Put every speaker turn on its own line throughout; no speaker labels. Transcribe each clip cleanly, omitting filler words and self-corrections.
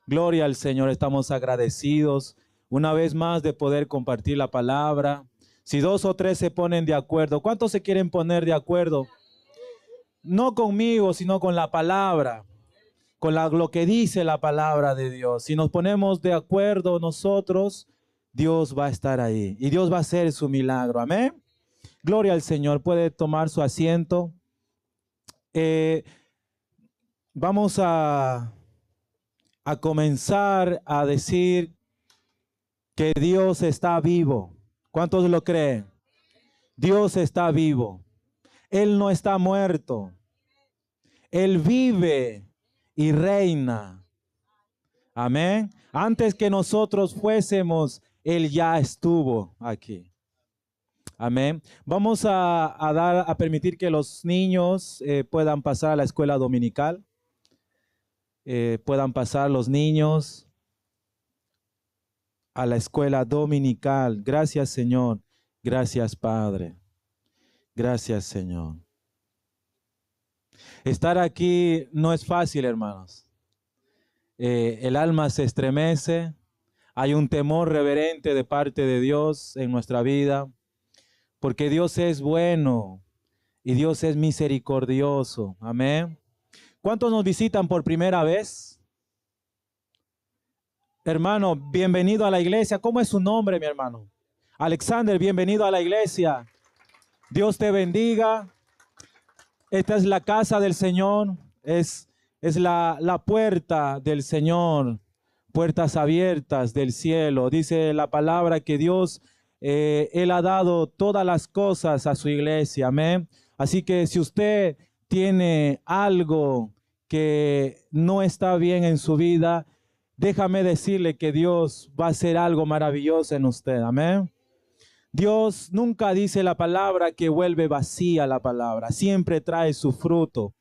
Gloria al Señor, estamos agradecidos una vez más de poder compartir la palabra. Si 2 o 3 se ponen de acuerdo, ¿cuántos se quieren poner de acuerdo? No conmigo, sino con la palabra, con lo que dice la palabra de Dios. Si nos ponemos de acuerdo nosotros, Dios va a estar ahí y Dios va a hacer su milagro. Amén. Gloria al Señor. Puede tomar su asiento. Vamos a comenzar a decir que Dios está vivo. ¿Cuántos lo creen? Dios está vivo. Él no está muerto. Él vive y reina. Amén. Antes que nosotros fuésemos, Él ya estuvo aquí. Amén. Vamos a permitir que los niños puedan pasar a la escuela dominical. Puedan pasar los niños a la escuela dominical. Gracias, Señor. Gracias, Padre. Gracias, Señor. Estar aquí no es fácil, hermanos. El alma se estremece. Hay un temor reverente de parte de Dios en nuestra vida, porque Dios es bueno y Dios es misericordioso. Amén. ¿Cuántos nos visitan por primera vez? Hermano, bienvenido a la iglesia. ¿Cómo es su nombre, mi hermano? Alexander, bienvenido a la iglesia. Dios te bendiga. Esta es la casa del Señor. Es la puerta del Señor. Puertas abiertas del cielo. Dice la palabra que Dios, Él ha dado todas las cosas a su iglesia. Amén. Así que si usted tiene algo que no está bien en su vida, déjame decirle que Dios va a hacer algo maravilloso en usted. Amén. Dios nunca dice la palabra que vuelve vacía la palabra. Siempre trae su fruto.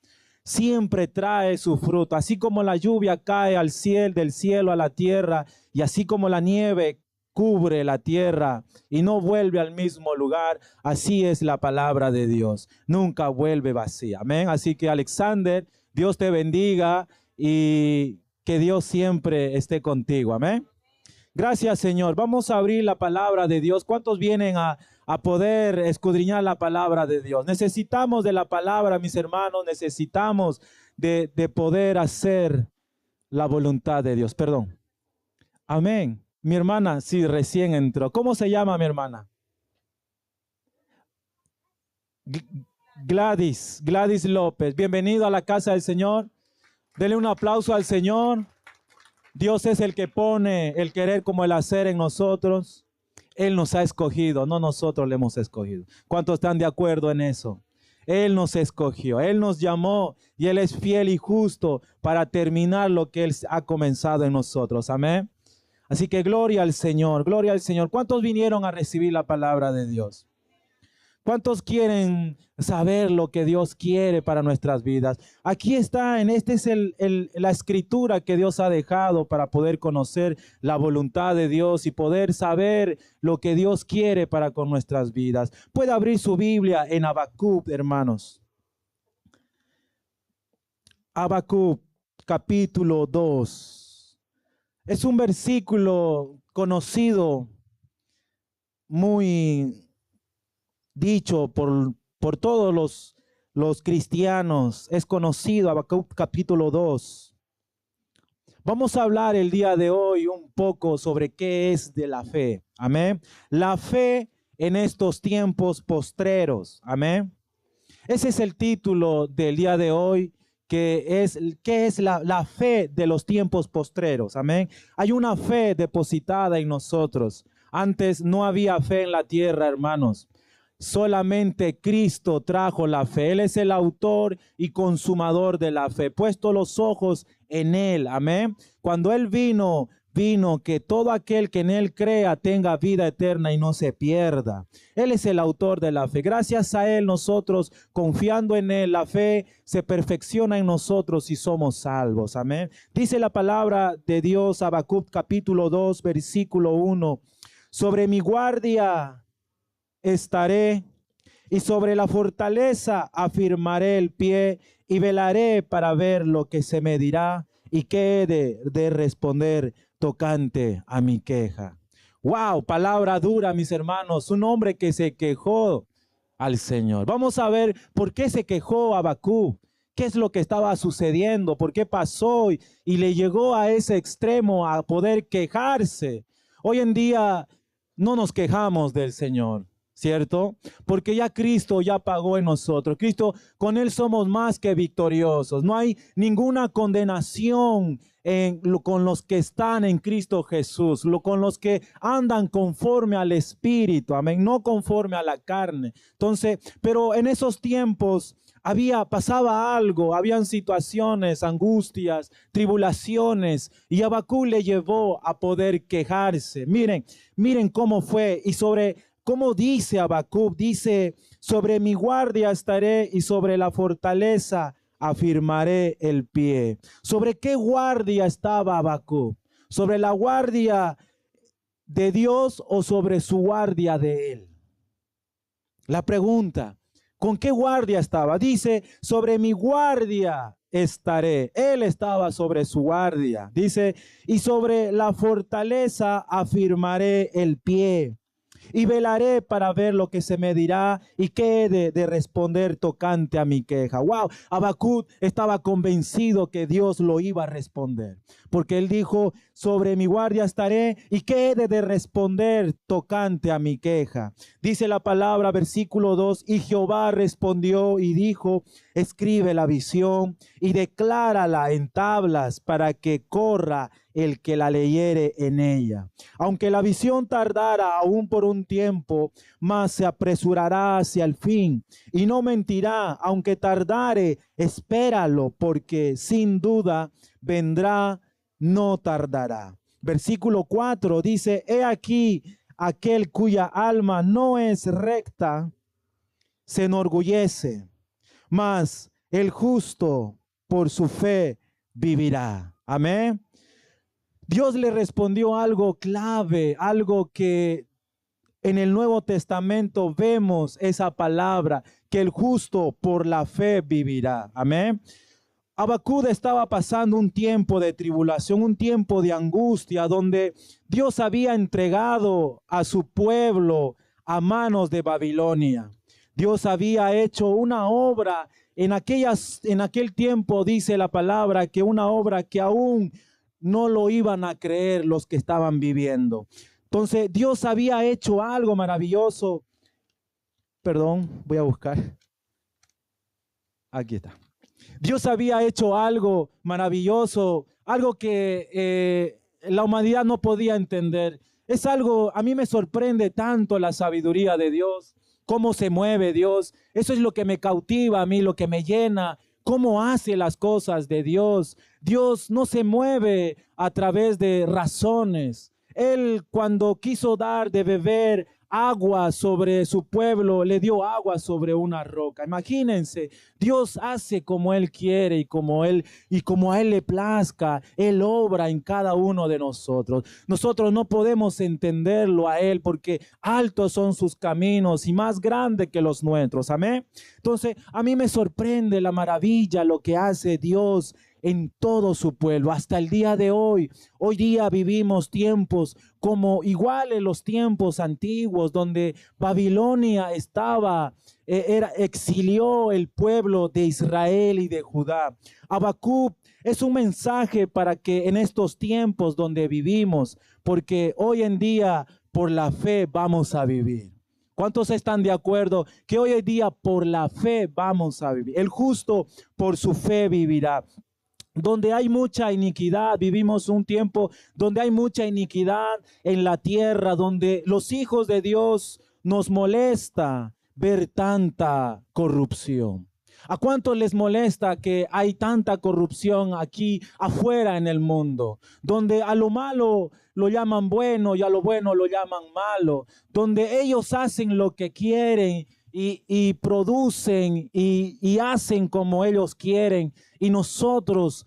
Siempre trae su fruto. Así como la lluvia cae al cielo, del cielo a la tierra, y así como la nieve cubre la tierra y no vuelve al mismo lugar, así es la palabra de Dios. Nunca vuelve vacía. Amén. Así que, Alexander, Dios te bendiga y que Dios siempre esté contigo. Amén. Gracias, Señor. Vamos a abrir la palabra de Dios. ¿Cuántos vienen a poder escudriñar la palabra de Dios? Necesitamos de la palabra, mis hermanos. Necesitamos de poder hacer la voluntad de Dios. Perdón. Amén. Mi hermana, sí, recién entró. ¿Cómo se llama mi hermana? Gladys López. Bienvenido a la casa del Señor. Denle un aplauso al Señor. Dios es el que pone el querer como el hacer en nosotros. Él nos ha escogido, no nosotros le hemos escogido. ¿Cuántos están de acuerdo en eso? Él nos escogió, Él nos llamó y Él es fiel y justo para terminar lo que Él ha comenzado en nosotros. Amén. Así que gloria al Señor, gloria al Señor. ¿Cuántos vinieron a recibir la palabra de Dios? ¿Cuántos quieren saber lo que Dios quiere para nuestras vidas? Aquí está, esta es la escritura que Dios ha dejado para poder conocer la voluntad de Dios y poder saber lo que Dios quiere para con nuestras vidas. Puede abrir su Biblia en Habacuc, hermanos. Habacuc, capítulo 2. Es un versículo conocido, muy dicho por todos los cristianos. Es conocido, Habacuc capítulo 2. Vamos a hablar el día de hoy un poco sobre qué es de la fe. Amén. La fe en estos tiempos postreros. Amén. Ese es el título del día de hoy, ¿qué es la fe de los tiempos postreros? Amén. Hay una fe depositada en nosotros. Antes no había fe en la tierra, hermanos. Solamente Cristo trajo la fe. Él es el autor y consumador de la fe. Puesto los ojos en Él. Amén. Cuando Él vino que todo aquel que en Él crea tenga vida eterna y no se pierda. Él es el autor de la fe. Gracias a Él nosotros, confiando en Él, la fe se perfecciona en nosotros y somos salvos. Amén. Dice la palabra de Dios, Habacuc capítulo 2, versículo 1. Sobre mi guardia estaré y sobre la fortaleza afirmaré el pie y velaré para ver lo que se me dirá y qué he de responder tocante a mi queja. Wow, palabra dura, mis hermanos. Un hombre que se quejó al Señor. Vamos a ver por qué se quejó Habacuc. ¿Qué es lo que estaba sucediendo? ¿Por qué pasó y le llegó a ese extremo a poder quejarse? Hoy en día no nos quejamos del Señor, ¿cierto? Porque ya Cristo ya pagó en nosotros. Cristo, con Él somos más que victoriosos. No hay ninguna condenación con los que están en Cristo Jesús, con los que andan conforme al Espíritu, amén, no conforme a la carne. Entonces, pero en esos tiempos pasaba algo, habían situaciones, angustias, tribulaciones, y Habacuc le llevó a poder quejarse. Miren cómo fue y sobre cómo dice Habacuc, dice, sobre mi guardia estaré y sobre la fortaleza afirmaré el pie. ¿Sobre qué guardia estaba Habacuc? ¿Sobre la guardia de Dios o sobre su guardia de él? La pregunta, ¿con qué guardia estaba? Dice, sobre mi guardia estaré. Él estaba sobre su guardia. Dice, y sobre la fortaleza afirmaré el pie. Y velaré para ver lo que se me dirá y qué he de responder tocante a mi queja. Wow, Habacuc estaba convencido que Dios lo iba a responder, porque él dijo, sobre mi guardia estaré y qué he de responder tocante a mi queja. Dice la palabra, versículo 2, y Jehová respondió y dijo, escribe la visión y declárala en tablas para que corra el que la leyere en ella. Aunque la visión tardara aún por un tiempo, mas se apresurará hacia el fin y no mentirá. Aunque tardare, espéralo, porque sin duda vendrá, no tardará. Versículo 4 dice, he aquí aquel cuya alma no es recta, se enorgullece, mas el justo por su fe vivirá. Amén. Dios le respondió algo clave, algo que en el Nuevo Testamento vemos esa palabra, que el justo por la fe vivirá. Amén. Habacuc estaba pasando un tiempo de tribulación, un tiempo de angustia, donde Dios había entregado a su pueblo a manos de Babilonia. Dios había hecho una obra en aquel tiempo, dice la palabra, que una obra que aún no lo iban a creer los que estaban viviendo. Entonces Dios había hecho algo maravilloso. Perdón, voy a buscar. Aquí está. Dios había hecho algo maravilloso, algo que la humanidad no podía entender. Es algo, a mí me sorprende tanto la sabiduría de Dios, cómo se mueve Dios. Eso es lo que me cautiva a mí, lo que me llena. Cómo hace las cosas de Dios. Dios no se mueve a través de razones. Él, cuando quiso dar de beber agua sobre su pueblo, le dio agua sobre una roca. Imagínense, Dios hace como Él quiere y como a Él le plazca. Él obra en cada uno de nosotros. Nosotros no podemos entenderlo a Él porque altos son sus caminos y más grandes que los nuestros. Amén. Entonces, a mí me sorprende la maravilla, lo que hace Dios en todo su pueblo. Hasta el día de hoy, hoy día vivimos tiempos como iguales los tiempos antiguos, donde Babilonia exilió el pueblo de Israel y de Judá. Habacuc es un mensaje para que en estos tiempos donde vivimos, porque hoy en día por la fe vamos a vivir. ¿Cuántos están de acuerdo que hoy en día por la fe vamos a vivir? El justo por su fe vivirá. Donde hay mucha iniquidad, vivimos un tiempo donde hay mucha iniquidad en la tierra, donde los hijos de Dios nos molesta ver tanta corrupción. ¿A cuántos les molesta que hay tanta corrupción aquí afuera en el mundo? Donde a lo malo lo llaman bueno y a lo bueno lo llaman malo. Donde ellos hacen lo que quieren y producen y hacen como ellos quieren. Y nosotros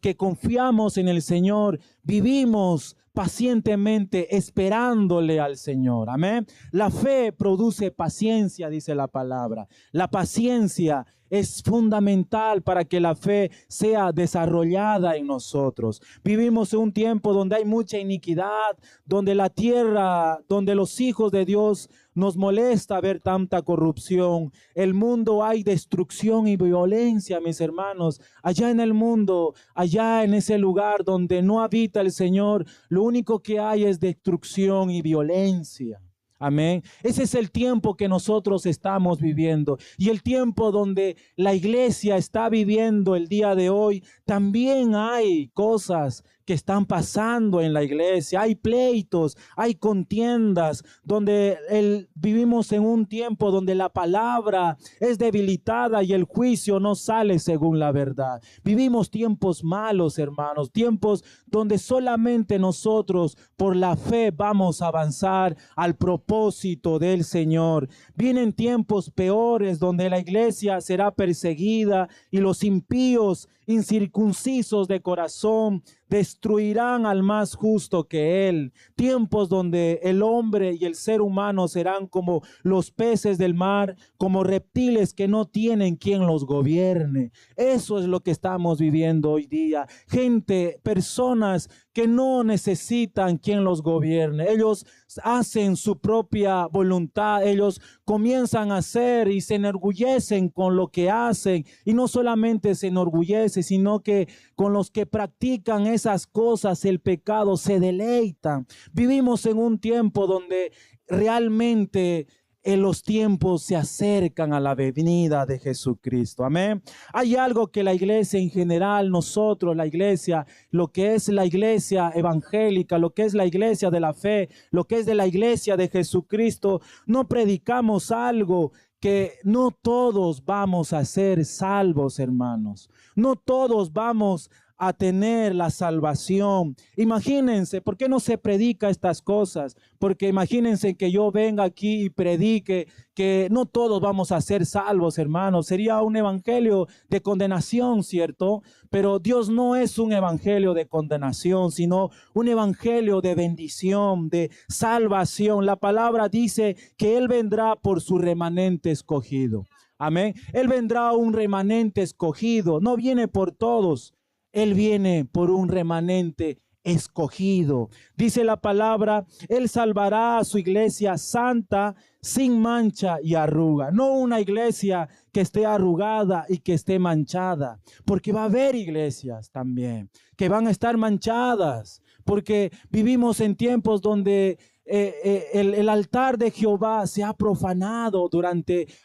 que confiamos en el Señor, vivimos pacientemente esperándole al Señor. Amén. La fe produce paciencia, dice la palabra. La paciencia es fundamental para que la fe sea desarrollada en nosotros. Vivimos en un tiempo donde hay mucha iniquidad, donde la tierra, donde los hijos de Dios nos molesta ver tanta corrupción. El mundo hay destrucción y violencia, mis hermanos. Allá en el mundo, allá en ese lugar donde no habita el Señor, lo único que hay es destrucción y violencia. Amén. Ese es el tiempo que nosotros estamos viviendo, y el tiempo donde la iglesia está viviendo el día de hoy. También hay cosas que están pasando en la iglesia. Hay pleitos, hay contiendas, donde vivimos en un tiempo donde la palabra es debilitada y el juicio no sale según la verdad. Vivimos tiempos malos, hermanos, tiempos donde solamente nosotros por la fe vamos a avanzar al propósito del Señor. Vienen tiempos peores donde la iglesia será perseguida y los impíos, incircuncisos de corazón, destruirán al más justo que él. Tiempos donde el hombre y el ser humano serán como los peces del mar, como reptiles que no tienen quien los gobierne. Eso es lo que estamos viviendo hoy día. Gente, personas que no necesitan quien los gobierne. Ellos hacen su propia voluntad. Ellos comienzan a hacer y se enorgullecen con lo que hacen. Y no solamente se enorgullece, sino que con los que practican esas cosas, el pecado, se deleitan. Vivimos en un tiempo donde realmente los tiempos se acercan a la venida de Jesucristo. Amén. Hay algo que la iglesia en general, nosotros, la iglesia, lo que es la iglesia evangélica, lo que es la iglesia de la fe, lo que es de la iglesia de Jesucristo, no predicamos algo que no todos vamos a ser salvos, hermanos. No todos vamos a tener la salvación. Imagínense, ¿por qué no se predica estas cosas? Porque imagínense que yo venga aquí y predique que no todos vamos a ser salvos, hermanos. Sería un evangelio de condenación, ¿cierto? Pero Dios no es un evangelio de condenación, sino un evangelio de bendición, de salvación. La palabra dice que Él vendrá por su remanente escogido. Amén. Él vendrá un remanente escogido. No viene por todos. Él viene por un remanente escogido. Dice la palabra, Él salvará a su iglesia santa, sin mancha y arruga. No una iglesia que esté arrugada y que esté manchada, porque va a haber iglesias también que van a estar manchadas, porque vivimos en tiempos donde el altar de Jehová se ha profanado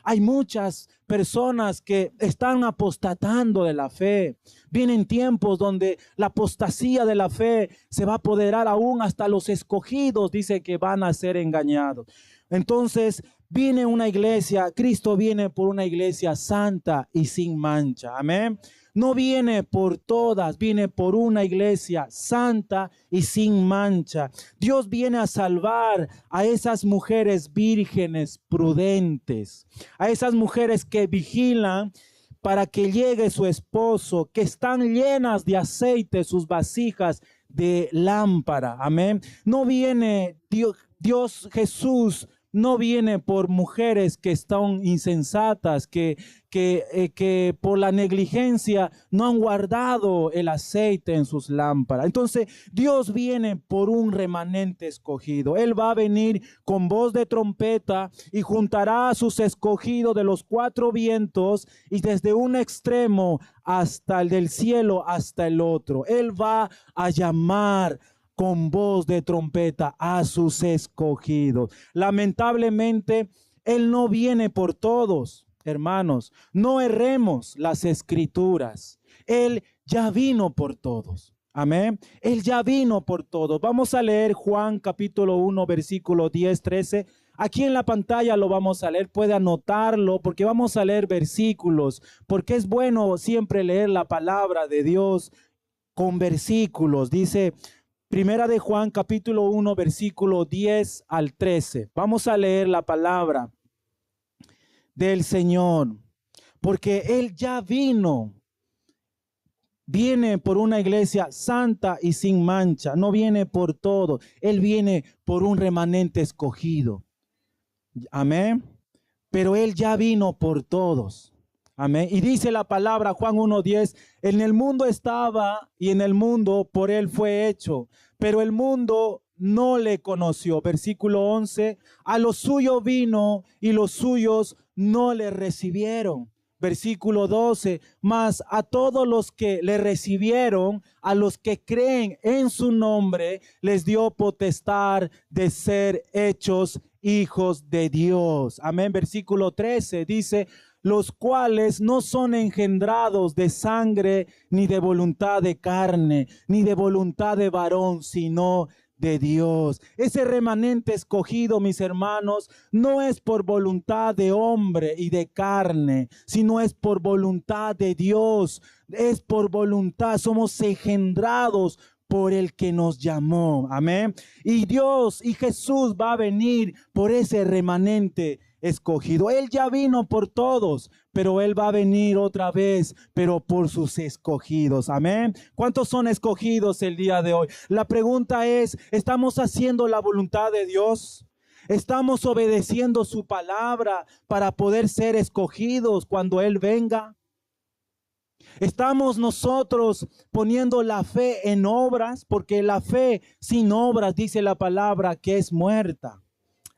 hay muchas personas que están apostatando de la fe. Vienen tiempos donde la apostasía de la fe se va a apoderar aún hasta los escogidos, dice que van a ser engañados. Entonces viene una iglesia, Cristo viene por una iglesia santa y sin mancha. Amén. No viene por todas, viene por una iglesia santa y sin mancha. Dios viene a salvar a esas mujeres vírgenes prudentes, a esas mujeres que vigilan para que llegue su esposo, que están llenas de aceite sus vasijas de lámpara. Amén. No viene Dios Jesús. No viene por mujeres que están insensatas, que por la negligencia no han guardado el aceite en sus lámparas. Entonces Dios viene por un remanente escogido. Él va a venir con voz de trompeta y juntará a sus escogidos de los cuatro vientos y desde un extremo hasta el del cielo hasta el otro. Él va a llamar con voz de trompeta a sus escogidos. Lamentablemente, Él no viene por todos, hermanos. No erremos las escrituras. Él ya vino por todos. Amén. Él ya vino por todos. Vamos a leer Juan capítulo 1, versículo 10, 13. Aquí en la pantalla lo vamos a leer, puede anotarlo porque vamos a leer versículos, porque es bueno siempre leer la palabra de Dios con versículos. Dice Primera de Juan capítulo 1 versículo 10 al 13. Vamos a leer la palabra del Señor, porque Él ya vino viene por una iglesia santa y sin mancha. No viene por todo. Él viene por un remanente escogido. Amén. Pero Él ya vino por todos. Amén. Y dice la palabra, Juan 1:10, en el mundo estaba y en el mundo por Él fue hecho, pero el mundo no le conoció. Versículo 11, a los suyos vino y los suyos no le recibieron. Versículo 12, mas a todos los que le recibieron, a los que creen en su nombre, les dio potestad de ser hechos hijos de Dios. Amén. Versículo 13 dice, los cuales no son engendrados de sangre, ni de voluntad de carne, ni de voluntad de varón, sino de Dios. Ese remanente escogido, mis hermanos, no es por voluntad de hombre y de carne, sino es por voluntad de Dios. Es por voluntad, somos engendrados por el que nos llamó. Amén. Y Dios y Jesús va a venir por ese remanente escogido. Él ya vino por todos, pero Él va a venir otra vez, pero por sus escogidos. Amén. ¿Cuántos son escogidos el día de hoy? La pregunta es, ¿estamos haciendo la voluntad de Dios? ¿Estamos obedeciendo su palabra para poder ser escogidos cuando Él venga? ¿Estamos nosotros poniendo la fe en obras? Porque la fe sin obras, dice la palabra, que es muerta.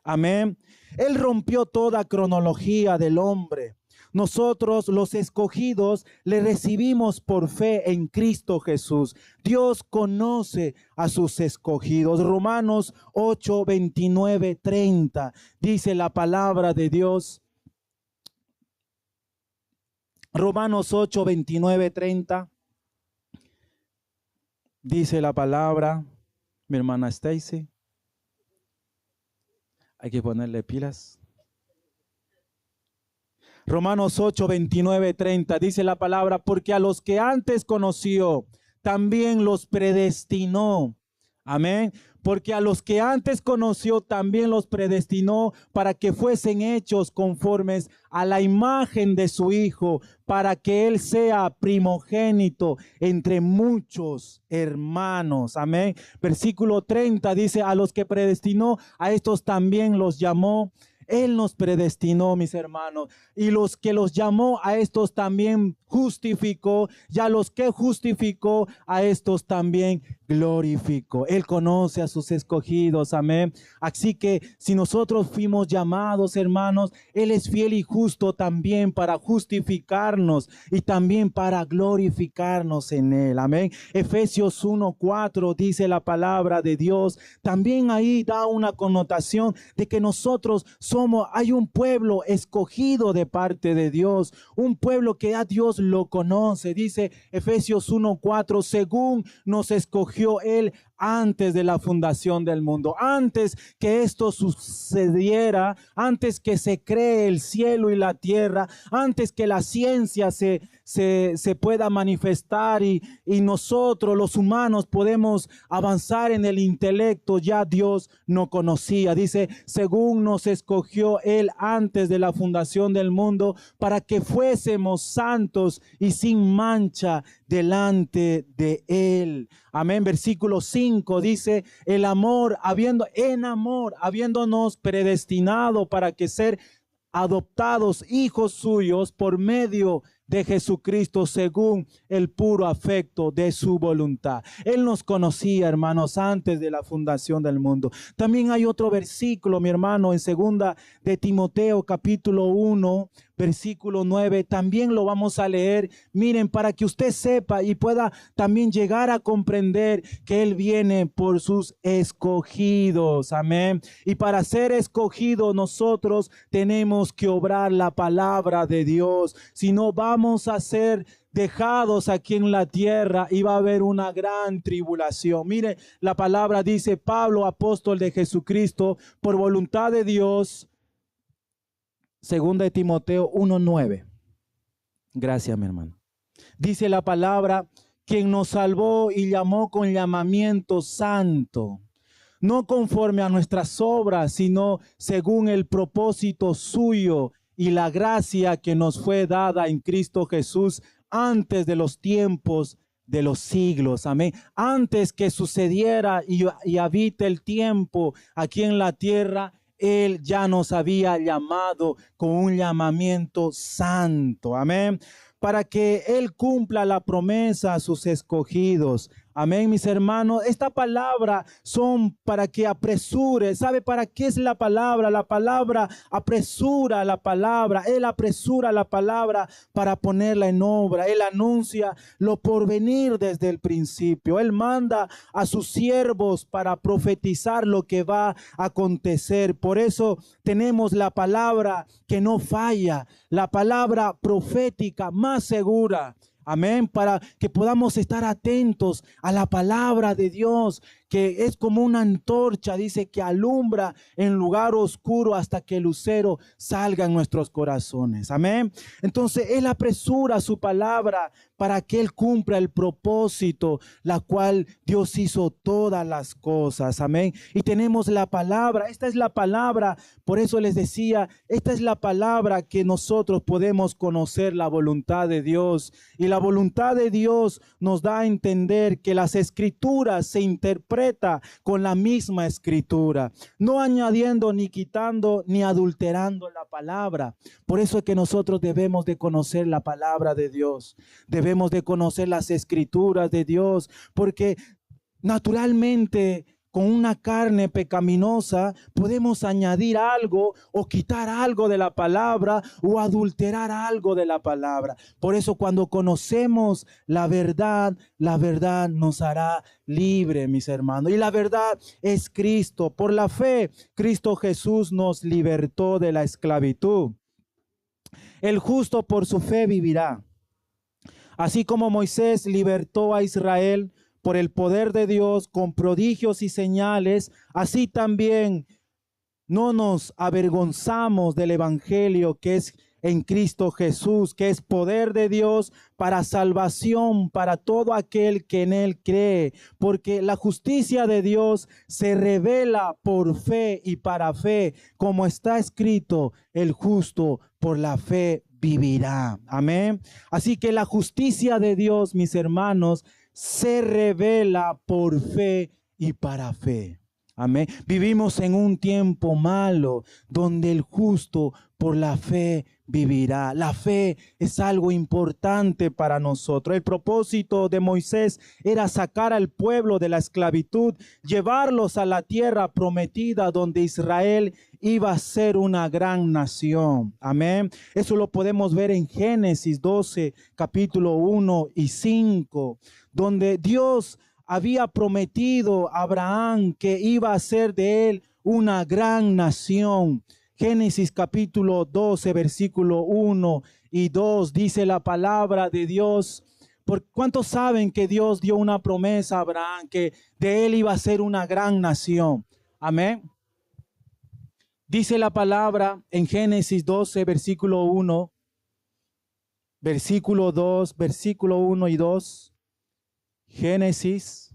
Amén. Él rompió toda cronología del hombre. Nosotros, los escogidos, le recibimos por fe en Cristo Jesús. Dios conoce a sus escogidos. Romanos 8, 29, 30. Dice la palabra de Dios. Romanos 8, 29, 30. Dice la palabra, mi hermana Stacy. Hay que ponerle pilas. Romanos 8, 29, 30. Dice la palabra, porque a los que antes conoció, también los predestinó. Amén. Porque a los que antes conoció, también los predestinó para que fuesen hechos conformes a la imagen de su Hijo, para que Él sea primogénito entre muchos hermanos. Amén. Versículo 30 dice, a los que predestinó, a estos también los llamó. Él nos predestinó, mis hermanos, y los que los llamó a estos también justificó, y a los que justificó a estos también glorificó. Él conoce a sus escogidos, amén. Así que si nosotros fuimos llamados, hermanos, Él es fiel y justo también para justificarnos y también para glorificarnos en Él, amén. Efesios 1:4 dice la palabra de Dios, también ahí da una connotación de que nosotros hay un pueblo escogido de parte de Dios, un pueblo que a Dios lo conoce. Dice Efesios 1:4, según nos escogió Él antes de la fundación del mundo, antes que esto sucediera, antes que se cree el cielo y la tierra, antes que la ciencia se pueda manifestar y nosotros los humanos podemos avanzar en el intelecto, ya Dios nos conocía. Dice, según nos escogió Él antes de la fundación del mundo, para que fuésemos santos y sin mancha delante de Él. Amén. Versículo 5 dice, el amor, habiéndonos predestinado para que ser adoptados hijos suyos por medio de Jesucristo según el puro afecto de su voluntad. Él nos conocía, hermanos, antes de la fundación del mundo. También hay otro versículo, mi hermano, en segunda de Timoteo capítulo 1, versículo 9, también lo vamos a leer. Miren, para que usted sepa y pueda también llegar a comprender que Él viene por sus escogidos, amén. Y para ser escogidos nosotros tenemos que obrar la palabra de Dios, si no vamos a ser dejados aquí en la tierra y va a haber una gran tribulación. Mire, la palabra dice, Pablo, apóstol de Jesucristo, por voluntad de Dios, segunda de Timoteo 1:9. Gracias, mi hermano. Dice la palabra, quien nos salvó y llamó con llamamiento santo, no conforme a nuestras obras, sino según el propósito suyo y la gracia que nos fue dada en Cristo Jesús antes de los tiempos de los siglos. Amén. Antes que sucediera y habite el tiempo aquí en la tierra, Él ya nos había llamado con un llamamiento santo. Amén. Para que Él cumpla la promesa a sus escogidos. Amén, mis hermanos. Esta palabra son para que apresure. ¿Sabe para qué es la palabra? La palabra apresura la palabra. Él apresura la palabra para ponerla en obra. Él anuncia lo por venir desde el principio. Él manda a sus siervos para profetizar lo que va a acontecer. Por eso tenemos la palabra que no falla, la palabra profética más segura. Amén, para que podamos estar atentos a la palabra de Dios, que es como una antorcha, dice, que alumbra en lugar oscuro hasta que el lucero salga en nuestros corazones. Amén. Entonces Él apresura su palabra para que Él cumpla el propósito, la cual Dios hizo todas las cosas. Amén. Y tenemos la palabra, esta es la palabra, por eso les decía, esta es la palabra que nosotros podemos conocer la voluntad de Dios. Y la voluntad de Dios nos da a entender que las escrituras se interpretan con la misma escritura, no añadiendo ni quitando ni adulterando la palabra. Por eso es que nosotros debemos de conocer la palabra de Dios, debemos de conocer las escrituras de Dios, porque naturalmente con una carne pecaminosa podemos añadir algo o quitar algo de la palabra o adulterar algo de la palabra. Por eso cuando conocemos la verdad nos hará libre, mis hermanos. Y la verdad es Cristo. Por la fe, Cristo Jesús nos libertó de la esclavitud. El justo por su fe vivirá. Así como Moisés libertó a Israel por el poder de Dios con prodigios y señales, así también no nos avergonzamos del evangelio que es en Cristo Jesús, que es poder de Dios para salvación para todo aquel que en Él cree, porque la justicia de Dios se revela por fe y para fe, como está escrito, el justo por la fe vivirá. Amén. Así que la justicia de Dios, mis hermanos, se revela por fe y para fe. Amén. Vivimos en un tiempo malo donde el justo por la fe vivirá. La fe es algo importante para nosotros. El propósito de Moisés era sacar al pueblo de la esclavitud, llevarlos a la tierra prometida donde Israel iba a ser una gran nación. Amén. Eso lo podemos ver en Génesis 12, capítulo 1 y 5, donde Dios había prometido a Abraham que iba a ser de él una gran nación. Génesis capítulo 12, versículo 1 y 2 dice la palabra de Dios. ¿Por cuántos saben que Dios dio una promesa a Abraham que de él iba a ser una gran nación? Amén. Dice la palabra en Génesis 12, versículo 1, versículo 2, versículo 1 y 2. Génesis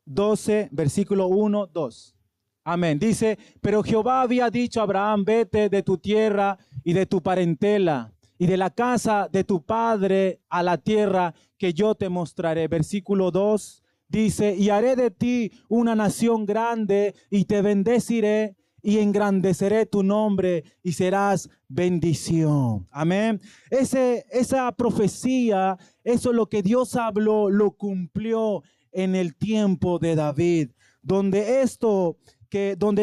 12, versículo 1, 2. Amén. Dice, pero Jehová había dicho a Abraham, vete de tu tierra y de tu parentela y de la casa de tu padre a la tierra que yo te mostraré. Versículo 2 dice, y haré de ti una nación grande y te bendeciré y engrandeceré tu nombre y serás bendición. Amén. Esa profecía, eso es lo que Dios habló, lo cumplió en el tiempo de David, donde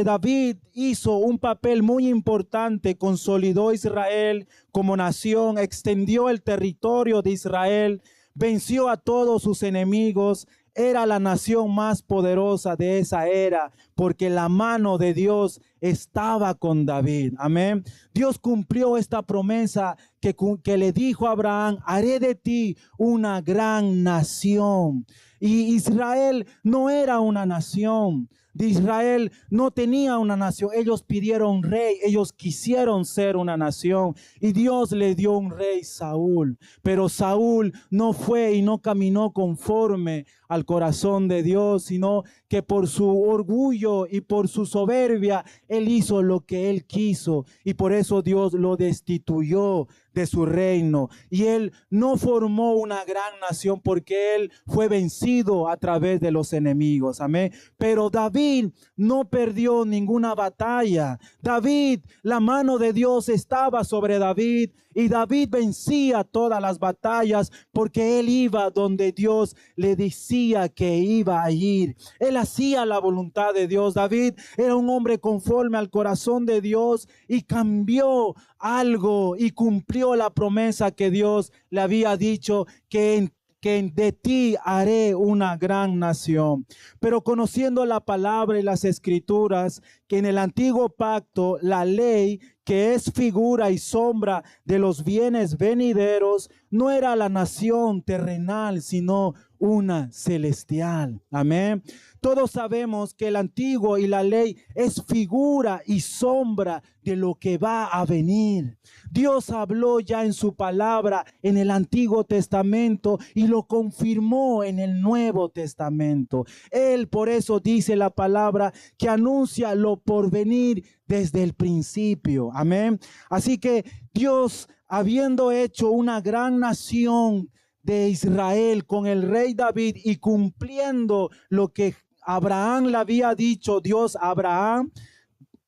David hizo un papel muy importante, consolidó Israel como nación, extendió el territorio de Israel, venció a todos sus enemigos. Era la nación más poderosa de esa era, porque la mano de Dios estaba con David. Amén. Dios cumplió esta promesa que le dijo a Abraham, haré de ti una gran nación. Y Israel no era una nación. De Israel no tenía una nación. Ellos pidieron rey, ellos quisieron ser una nación y Dios le dio un rey, Saúl. Pero Saúl no fue y no caminó conforme al corazón de Dios, sino que por su orgullo y por su soberbia él hizo lo que él quiso y por eso Dios lo destituyó de su reino. Y él no formó una gran nación porque él fue vencido a través de los enemigos. Amén. Pero David no perdió ninguna batalla. David, la mano de Dios estaba sobre David y David vencía todas las batallas porque él iba donde Dios le decía que iba a ir. Él hacía la voluntad de Dios. David era un hombre conforme al corazón de Dios y cambió algo y cumplió la promesa que Dios le había dicho, que de ti haré una gran nación. Pero conociendo la palabra y las escrituras, que en el antiguo pacto la ley, que es figura y sombra de los bienes venideros, no era la nación terrenal, sino una celestial. Amén. Todos sabemos que el antiguo y la ley es figura y sombra de lo que va a venir. Dios habló ya en su palabra en el Antiguo Testamento y lo confirmó en el Nuevo Testamento. Él, por eso dice la palabra, que anuncia lo por venir desde el principio. Amén. Así que Dios, habiendo hecho una gran nación de Israel con el rey David y cumpliendo lo que Abraham le había dicho Dios a Abraham,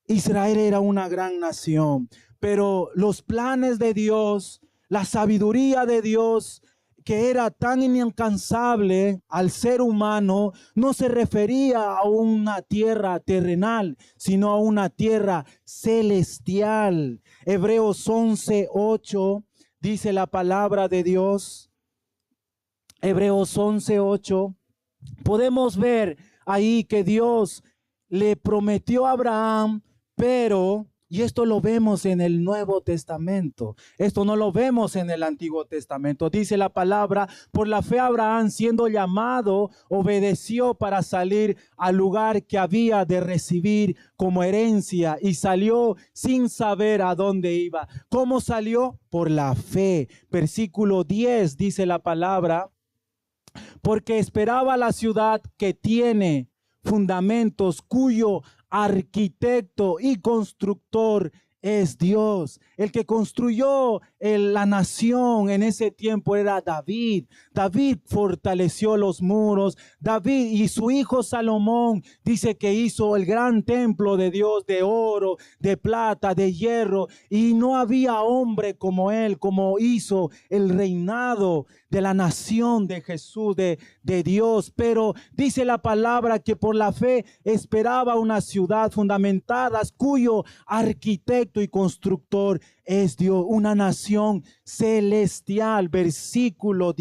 Israel era una gran nación. Pero los planes de Dios, la sabiduría de Dios, que era tan inalcanzable al ser humano, no se refería a una tierra terrenal, sino a una tierra celestial. Hebreos 11:8 dice la palabra de Dios. Hebreos 11:8. Podemos ver ahí que Dios le prometió a Abraham, pero, y esto lo vemos en el Nuevo Testamento, esto no lo vemos en el Antiguo Testamento. Dice la palabra, por la fe Abraham, siendo llamado, obedeció para salir al lugar que había de recibir como herencia y salió sin saber a dónde iba. ¿Cómo salió? Por la fe. Versículo 10 dice la palabra, porque esperaba la ciudad que tiene fundamentos, cuyo arquitecto y constructor es Dios. El que construyó la nación en ese tiempo era David. David fortaleció los muros. David y su hijo Salomón dice que hizo el gran templo de Dios de oro, de plata, de hierro. Y no había hombre como él, como hizo el reinado de la nación de Jesús, de Dios. Pero dice la palabra que por la fe esperaba una ciudad fundamentada, cuyo arquitecto y constructor es Dios, una nación celestial. Versículo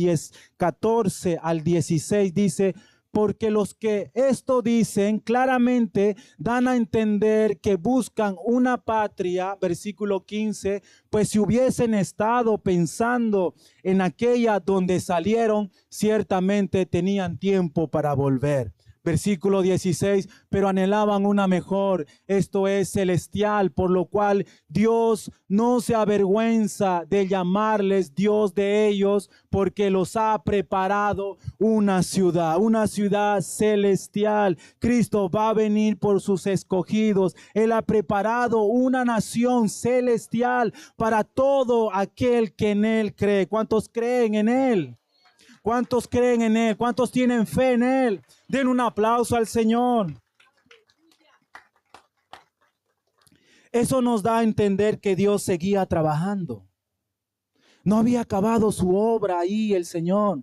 14 al 16 dice, porque los que esto dicen claramente dan a entender que buscan una patria. Versículo 15, pues si hubiesen estado pensando en aquella donde salieron, ciertamente tenían tiempo para volver. Versículo 16, pero anhelaban una mejor, esto es celestial, por lo cual Dios no se avergüenza de llamarles Dios de ellos, porque los ha preparado una ciudad celestial. Cristo va a venir por sus escogidos. Él ha preparado una nación celestial para todo aquel que en Él cree. ¿Cuántos creen en Él? ¿Cuántos creen en Él? ¿Cuántos tienen fe en Él? Den un aplauso al Señor. Eso nos da a entender que Dios seguía trabajando. No había acabado su obra ahí el Señor.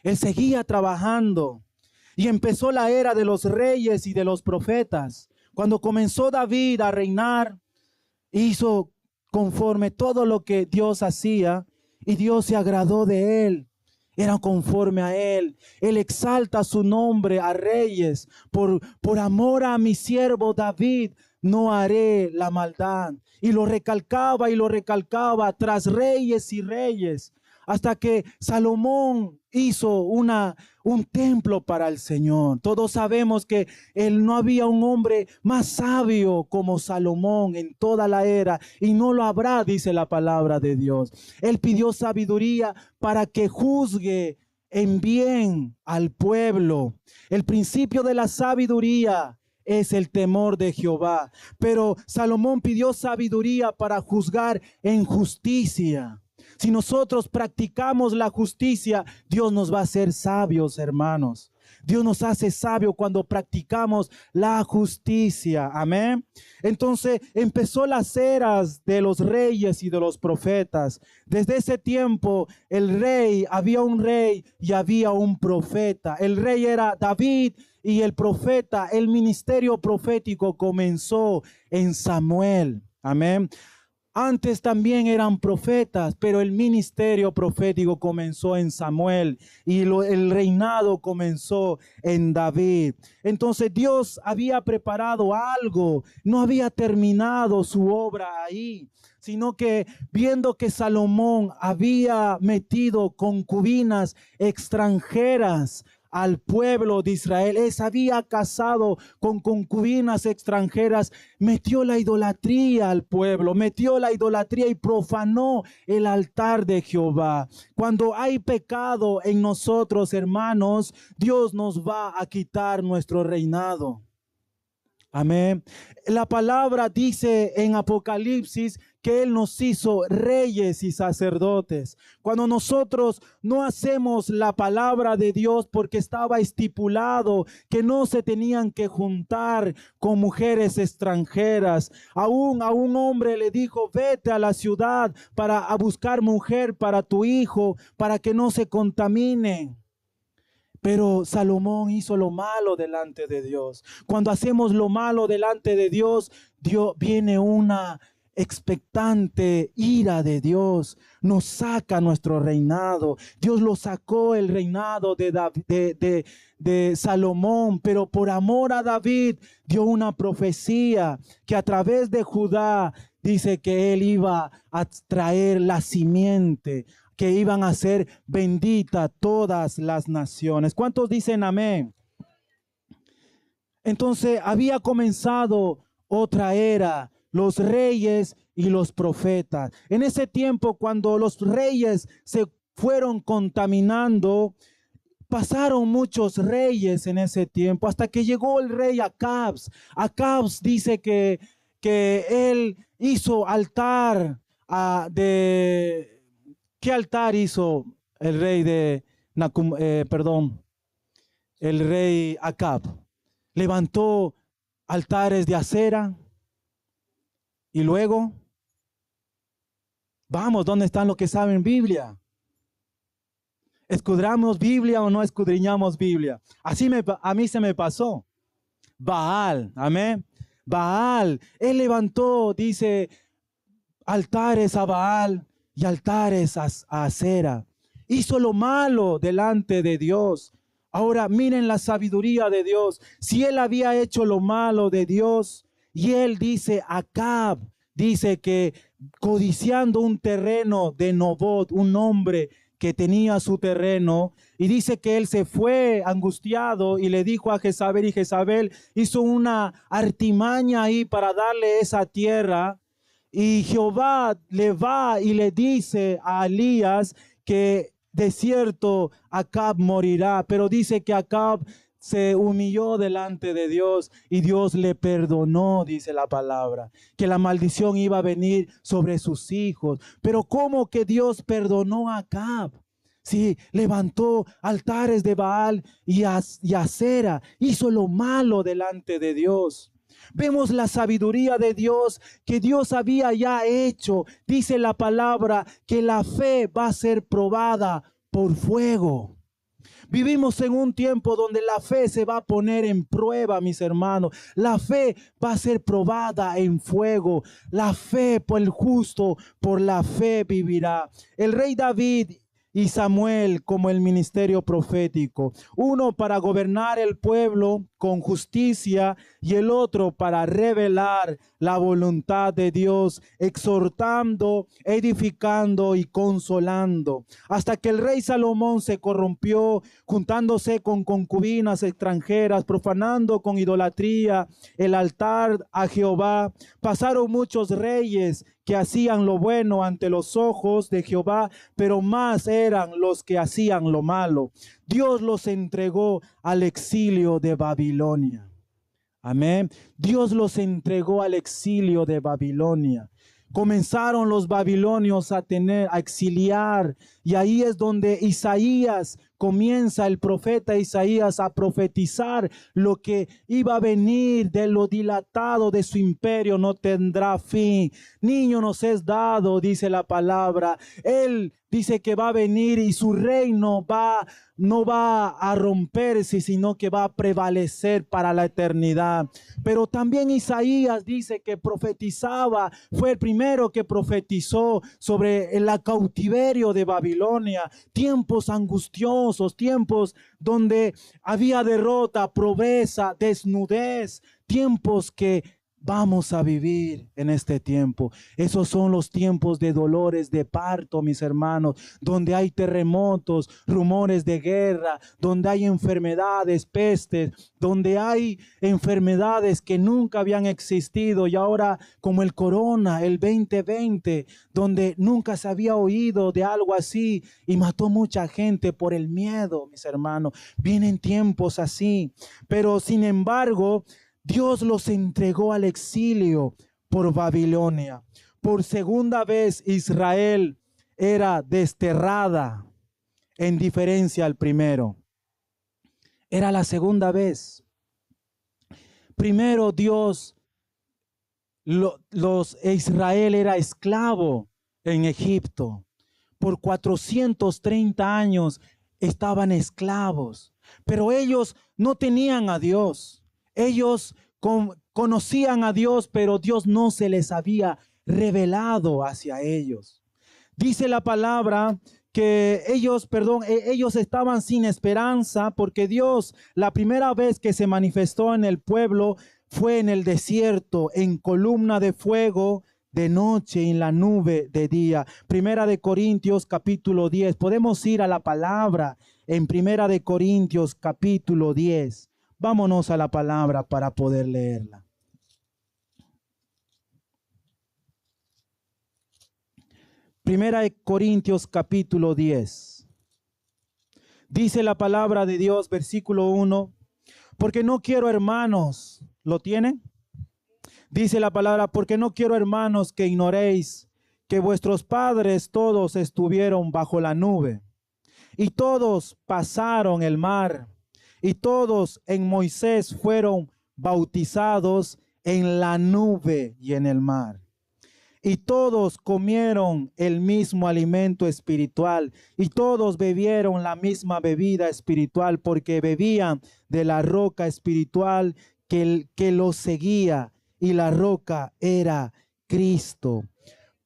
Él seguía trabajando. Y empezó la era de los reyes y de los profetas. Cuando comenzó David a reinar, hizo conforme todo lo que Dios hacía y Dios se agradó de él. Era conforme a él. Él exalta su nombre a reyes. Por amor a mi siervo David, no haré la maldad. Y lo recalcaba tras reyes y reyes. Hasta que Salomón hizo un templo para el Señor. Todos sabemos que no había un hombre más sabio como Salomón en toda la era, y no lo habrá, dice la palabra de Dios. Él pidió sabiduría para que juzgue en bien al pueblo. El principio de la sabiduría es el temor de Jehová. Pero Salomón pidió sabiduría para juzgar en justicia. Si nosotros practicamos la justicia, Dios nos va a hacer sabios, hermanos. Dios nos hace sabios cuando practicamos la justicia. Amén. Entonces empezó las eras de los reyes y de los profetas. Desde ese tiempo había un rey y había un profeta. El rey era David y el profeta, el ministerio profético comenzó en Samuel. Amén. Antes también eran profetas, pero el ministerio profético comenzó en Samuel y el reinado comenzó en David. Entonces Dios había preparado algo, no había terminado su obra ahí, sino que viendo que Salomón había metido concubinas extranjeras al pueblo de Israel, se había casado con concubinas extranjeras, metió la idolatría al pueblo, metió la idolatría y profanó el altar de Jehová. Cuando hay pecado en nosotros, hermanos, Dios nos va a quitar nuestro reinado. Amén. La palabra dice en Apocalipsis que Él nos hizo reyes y sacerdotes. Cuando nosotros no hacemos la palabra de Dios porque estaba estipulado que no se tenían que juntar con mujeres extranjeras. A un hombre le dijo, vete a la ciudad a buscar mujer para tu hijo, para que no se contamine. Pero Salomón hizo lo malo delante de Dios. Cuando hacemos lo malo delante de Dios, viene una expectante ira de Dios. Nos saca nuestro reinado. Dios lo sacó el reinado de Salomón, pero por amor a David dio una profecía que a través de Judá dice que él iba a traer la simiente, que iban a ser benditas todas las naciones. ¿Cuántos dicen amén? Entonces había comenzado otra era, los reyes y los profetas. En ese tiempo, cuando los reyes se fueron contaminando, pasaron muchos reyes en ese tiempo, hasta que llegó el rey Acab. Acab dice que él hizo altar ¿qué altar hizo el rey el rey Acab? Levantó altares de acera y luego, vamos, ¿dónde están los que saben Biblia? ¿Escudriñamos Biblia o no escudriñamos Biblia? A mí se me pasó. Baal, amén. Baal, él levantó, dice, altares a Baal y altares a acera. Hizo lo malo delante de Dios. Ahora miren la sabiduría de Dios. Si él había hecho lo malo de Dios, y él dice, Acab, dice que codiciando un terreno de Nobot, un hombre que tenía su terreno, y dice que él se fue angustiado y le dijo a Jezabel, y Jezabel hizo una artimaña ahí para darle esa tierra. Y Jehová le va y le dice a Elías que de cierto Acab morirá, pero dice que Acab se humilló delante de Dios y Dios le perdonó, dice la palabra, que la maldición iba a venir sobre sus hijos. Pero ¿cómo que Dios perdonó a Acab? Sí, levantó altares de Baal y Acera, hizo lo malo delante de Dios. Vemos la sabiduría de Dios que Dios había ya hecho. Dice la palabra que la fe va a ser probada por fuego. Vivimos en un tiempo donde la fe se va a poner en prueba, mis hermanos. La fe va a ser probada en fuego. La fe por el justo, por la fe vivirá. El rey David y Samuel como el ministerio profético. Uno para gobernar el pueblo con justicia y el otro para revelar la voluntad de Dios, exhortando, edificando y consolando. Hasta que el rey Salomón se corrompió, juntándose con concubinas extranjeras, profanando con idolatría el altar a Jehová. Pasaron muchos reyes que hacían lo bueno ante los ojos de Jehová, pero más eran los que hacían lo malo. Dios los entregó al exilio de Babilonia. Amén. Dios los entregó al exilio de Babilonia. comenzaron los babilonios a exiliar, y ahí es donde Isaías comienza, el profeta Isaías, a profetizar lo que iba a venir. De lo dilatado de su imperio no tendrá fin. Niño nos es dado, dice la palabra. Él dice que va a venir y su reino no va a romperse, sino que va a prevalecer para la eternidad. Pero también Isaías dice que profetizaba, fue el primero que profetizó sobre el cautiverio de Babilonia, tiempos angustiosos, tiempos donde había derrota, pobreza, desnudez, tiempos que vamos a vivir en este tiempo. Esos son los tiempos de dolores de parto, mis hermanos, donde hay terremotos, rumores de guerra, donde hay enfermedades, pestes, donde hay enfermedades que nunca habían existido, y ahora como el corona, el 2020, donde nunca se había oído de algo así y mató mucha gente por el miedo, mis hermanos. Vienen tiempos así, pero sin embargo, Dios los entregó al exilio por Babilonia. Por segunda vez Israel era desterrada, en diferencia al primero. Era la segunda vez. Primero Dios, Israel era esclavo en Egipto. Por 430 años estaban esclavos, pero ellos no tenían a Dios. Ellos conocían a Dios, pero Dios no se les había revelado hacia ellos. Dice la palabra que ellos estaban sin esperanza, porque Dios, la primera vez que se manifestó en el pueblo fue en el desierto, en columna de fuego de noche y en la nube de día. Primera de Corintios capítulo 10. Podemos ir a la palabra en Primera de Corintios capítulo 10. Vámonos a la palabra para poder leerla. Primera de Corintios capítulo 10. Dice la palabra de Dios, versículo 1. Porque no quiero, hermanos, ¿lo tienen? Dice la palabra, porque no quiero, hermanos, que ignoréis que vuestros padres todos estuvieron bajo la nube, y todos pasaron el mar, y todos en Moisés fueron bautizados en la nube y en el mar. Y todos comieron el mismo alimento espiritual, y todos bebieron la misma bebida espiritual, porque bebían de la roca espiritual que los seguía, y la roca era Cristo.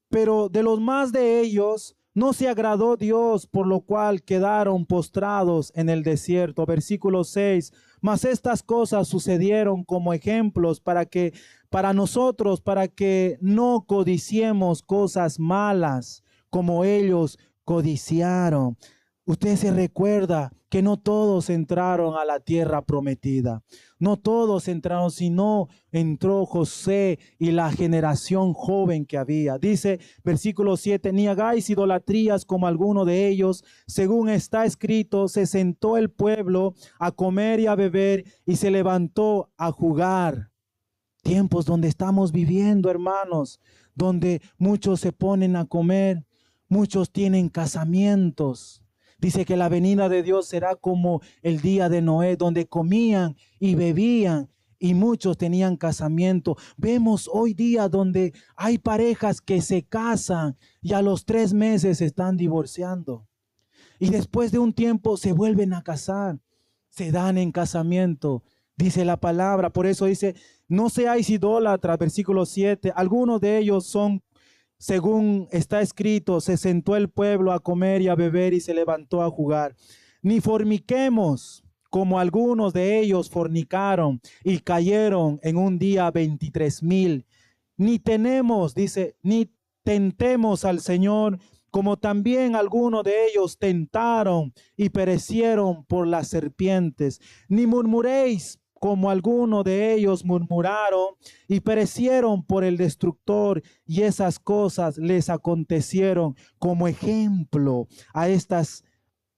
Pero de los más de ellos no se agradó Dios, por lo cual quedaron postrados en el desierto. Versículo 6. Mas estas cosas sucedieron como ejemplos para nosotros, para que no codiciemos cosas malas como ellos codiciaron. Usted se recuerda que no todos entraron a la tierra prometida. No todos entraron, sino entró José y la generación joven que había. Dice versículo 7, ni hagáis idolatrías como alguno de ellos. Según está escrito, se sentó el pueblo a comer y a beber y se levantó a jugar. Tiempos donde estamos viviendo, hermanos, donde muchos se ponen a comer, muchos tienen casamientos. Dice que la venida de Dios será como el día de Noé, donde comían y bebían y muchos tenían casamiento. Vemos hoy día donde hay parejas que se casan y a los 3 meses se están divorciando. Y después de un tiempo se vuelven a casar, se dan en casamiento. Dice la palabra, por eso dice, no seáis idólatras, versículo 7. Algunos de ellos son, según está escrito, se sentó el pueblo a comer y a beber y se levantó a jugar. Ni forniquemos, como algunos de ellos fornicaron y cayeron en un día 23,000. Ni tentemos al Señor, como también algunos de ellos tentaron y perecieron por las serpientes. Ni murmuréis, como algunos de ellos murmuraron y perecieron por el destructor, y esas cosas les acontecieron como ejemplo a estas,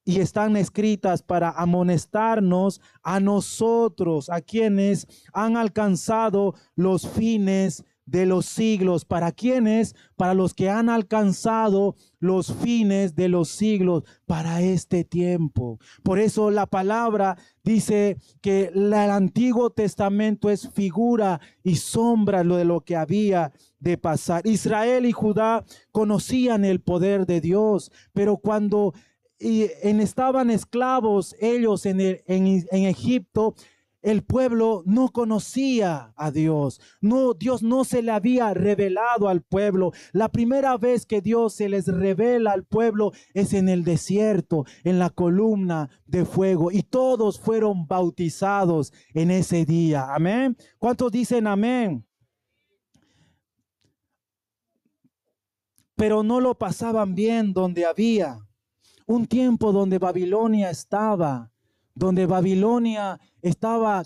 y están escritas para amonestarnos a nosotros, a quienes han alcanzado los fines de los siglos. ¿Para quiénes? Para los que han alcanzado los fines de los siglos, para este tiempo. Por eso la palabra dice que el Antiguo Testamento es figura y sombra de lo que había de pasar. Israel y Judá conocían el poder de Dios, pero cuando estaban esclavos ellos en Egipto, el pueblo no conocía a Dios. No, Dios no se le había revelado al pueblo. La primera vez que Dios se les revela al pueblo es en el desierto, en la columna de fuego. Y todos fueron bautizados en ese día. Amén. ¿Cuántos dicen amén? Pero no lo pasaban bien donde había un tiempo donde Babilonia estaba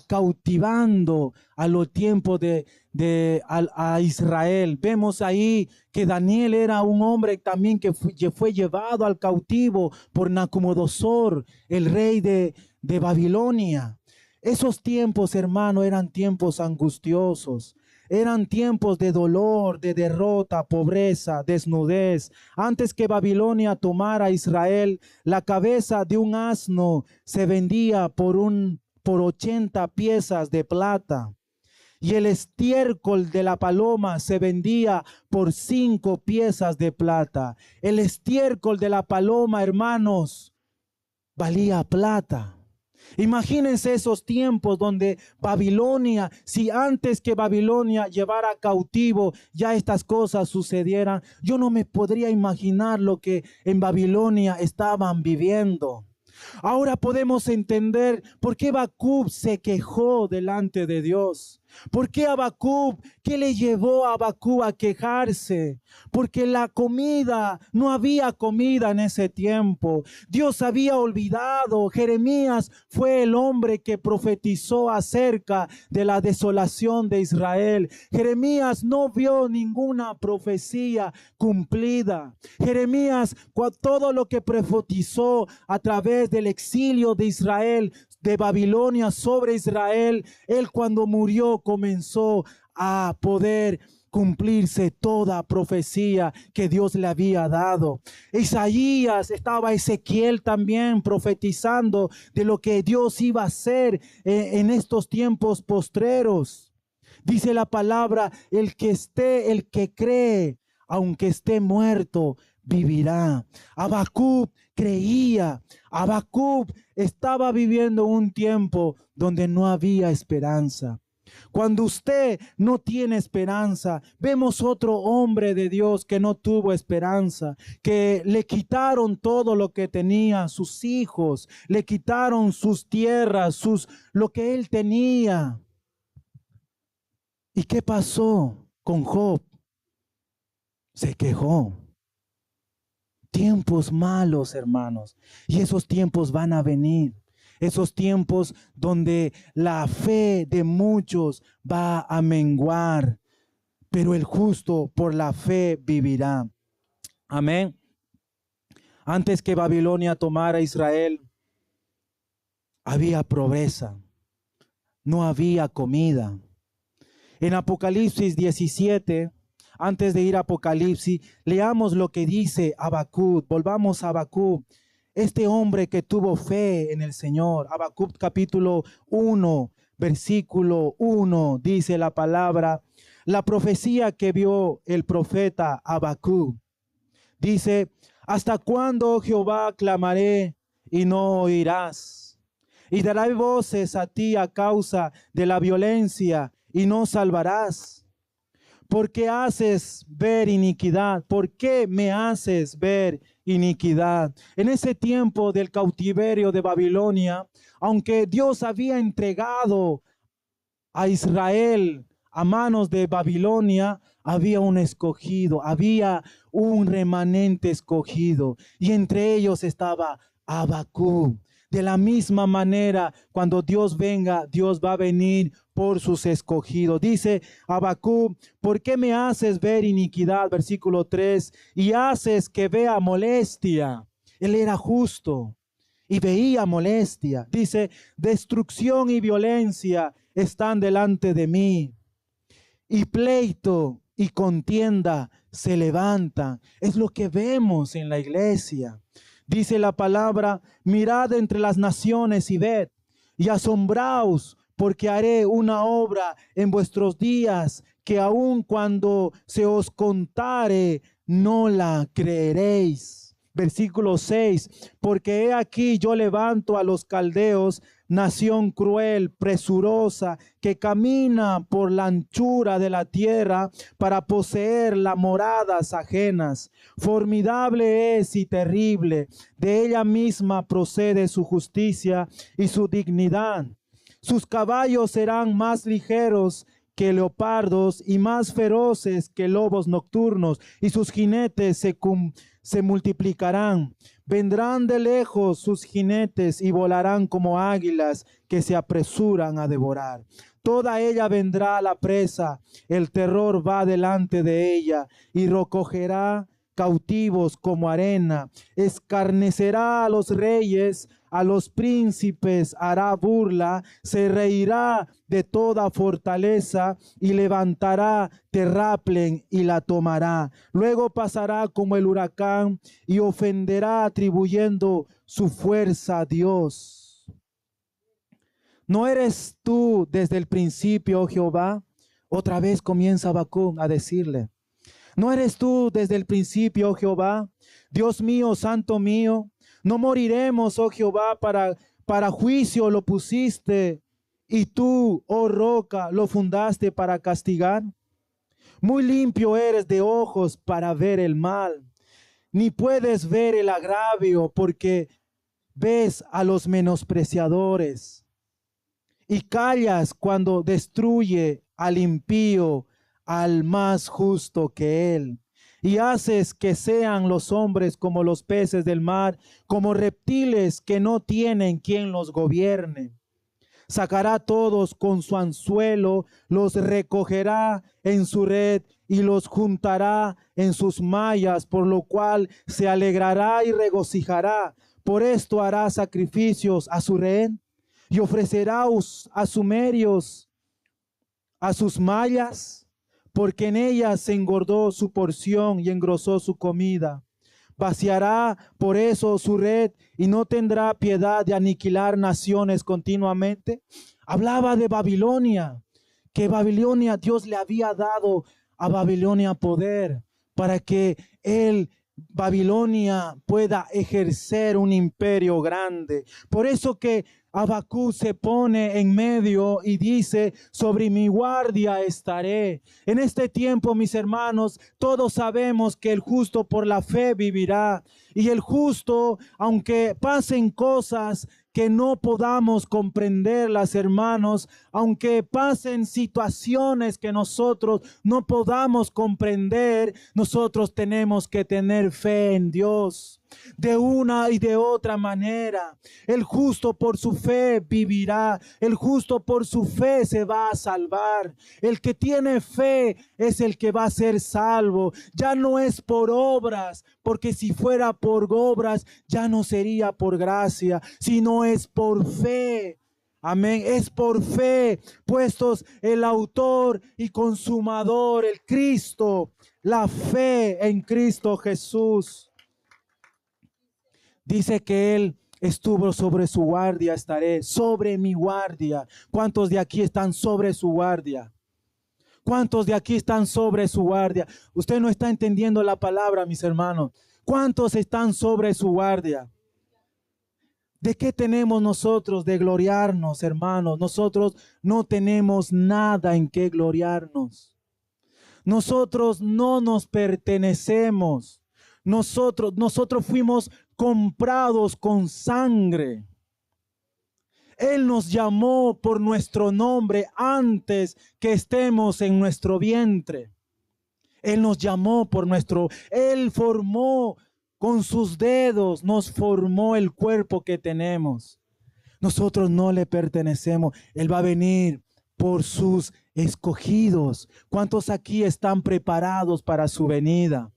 cautivando a los tiempos a Israel. Vemos ahí que Daniel era un hombre también que fue llevado al cautivo por Nabucodonosor, el rey de Babilonia. Esos tiempos, hermano, eran tiempos angustiosos. Eran tiempos de dolor, de derrota, pobreza, desnudez. Antes que Babilonia tomara a Israel, la cabeza de un asno se vendía por 80 piezas de plata. Y el estiércol de la paloma se vendía por 5 piezas de plata. El estiércol de la paloma, hermanos, valía plata. Imagínense esos tiempos donde Babilonia, si antes que Babilonia llevara cautivo ya estas cosas sucedieran, yo no me podría imaginar lo que en Babilonia estaban viviendo. Ahora podemos entender por qué Habacuc se quejó delante de Dios. ¿Por qué Habacuc? ¿Qué le llevó a Habacuc a quejarse? Porque no había comida en ese tiempo. Dios había olvidado. Jeremías fue el hombre que profetizó acerca de la desolación de Israel. Jeremías no vio ninguna profecía cumplida. Jeremías, todo lo que profetizó a través del exilio de Israel, de Babilonia sobre Israel, él cuando murió comenzó a poder cumplirse toda profecía que Dios le había dado. Isaías, estaba Ezequiel también profetizando de lo que Dios iba a hacer en estos tiempos postreros. Dice la palabra, el que cree, aunque esté muerto, vivirá. Habacuc creía. Habacuc estaba viviendo un tiempo donde no había esperanza. Cuando usted no tiene esperanza, vemos otro hombre de Dios que no tuvo esperanza, que le quitaron todo lo que tenía, sus hijos, le quitaron sus tierras, lo que él tenía. ¿Y qué pasó con Job? Se quejó. Tiempos malos, hermanos, y esos tiempos van a venir. Esos tiempos donde la fe de muchos va a menguar, pero el justo por la fe vivirá. Amén. Antes que Babilonia tomara Israel, había pobreza, no había comida. En Apocalipsis 17, antes de ir a Apocalipsis, leamos lo que dice Habacuc. Volvamos a Habacuc. Este hombre que tuvo fe en el Señor. Habacuc capítulo 1, versículo 1, dice la palabra. La profecía que vio el profeta Habacuc. Dice, ¿hasta cuándo, Jehová, clamaré y no oirás? Y daré voces a ti a causa de la violencia y no salvarás. ¿Por qué haces ver iniquidad? ¿Por qué me haces ver iniquidad? En ese tiempo del cautiverio de Babilonia, aunque Dios había entregado a Israel a manos de Babilonia, había un escogido, había un remanente escogido, y entre ellos estaba Habacuc. De la misma manera, cuando Dios venga, Dios va a venir por sus escogidos. Dice Habacuc, ¿por qué me haces ver iniquidad? Versículo 3, y haces que vea molestia. Él era justo y veía molestia. Dice, destrucción y violencia están delante de mí. y pleito y contienda se levantan. Es lo que vemos en la iglesia. Dice la palabra: mirad entre las naciones y ved, y asombraos, porque haré una obra en vuestros días, que aun cuando se os contare, no la creeréis. Versículo 6, porque he aquí yo levanto a los caldeos, nación cruel, presurosa, que camina por la anchura de la tierra para poseer las moradas ajenas. Formidable es y terrible, de ella misma procede su justicia y su dignidad. Sus caballos serán más ligeros que leopardos y más feroces que lobos nocturnos, y sus jinetes se multiplicarán. Vendrán de lejos sus jinetes y volarán como águilas que se apresuran a devorar. Toda ella vendrá a la presa, el terror va delante de ella y recogerá cautivos como arena. Escarnecerá a los reyes, a los príncipes hará burla, se reirá de toda fortaleza y levantará terraplén y la tomará. Luego pasará como el huracán y ofenderá atribuyendo su fuerza a Dios. ¿No eres tú desde el principio, oh Jehová? Otra vez comienza Habacuc a decirle: ¿no eres tú desde el principio, oh Jehová? Dios mío, santo mío, no moriremos, oh Jehová, para juicio lo pusiste, y tú, oh roca, lo fundaste para castigar. Muy limpio eres de ojos para ver el mal, ni puedes ver el agravio, porque ves a los menospreciadores, y callas cuando destruye al impío, al más justo que él. Y haces que sean los hombres como los peces del mar, como reptiles que no tienen quien los gobierne. Sacará todos con su anzuelo, los recogerá en su red y los juntará en sus mallas, por lo cual se alegrará y regocijará. Por esto hará sacrificios a su rehén y ofrecerá a sumerios a sus mallas, porque en ellas se engordó su porción y engrosó su comida. Vaciará por eso su red y no tendrá piedad de aniquilar naciones continuamente. Hablaba de Babilonia, que Babilonia, Dios le había dado a Babilonia poder para que Babilonia pueda ejercer un imperio grande. Por eso que Habacuc se pone en medio y dice: sobre mi guardia estaré. En este tiempo, mis hermanos, todos sabemos que el justo por la fe vivirá. Y el justo, aunque pasen cosas que no podamos comprenderlas, hermanos, aunque pasen situaciones que nosotros no podamos comprender, nosotros tenemos que tener fe en Dios. De una y de otra manera, el justo por su fe vivirá, el justo por su fe se va a salvar. El que tiene fe es el que va a ser salvo. Ya no es por obras, porque si fuera por obras ya no sería por gracia, sino es por fe. Amén. Es por fe, puestos el autor y consumador, el Cristo, la fe en Cristo Jesús. Dice que Él estuvo sobre su guardia, estaré sobre mi guardia. ¿Cuántos de aquí están sobre su guardia? ¿Cuántos de aquí están sobre su guardia? Usted no está entendiendo la palabra, mis hermanos. ¿Cuántos están sobre su guardia? ¿De qué tenemos nosotros de gloriarnos, hermanos? Nosotros no tenemos nada en qué gloriarnos. Nosotros no nos pertenecemos. Nosotros fuimos comprados con sangre. Él nos llamó por nuestro nombre antes que estemos en nuestro vientre. Él nos llamó Él formó con sus dedos, nos formó el cuerpo que tenemos. Nosotros no le pertenecemos. Él va a venir por sus escogidos. ¿Cuántos aquí están preparados para su venida?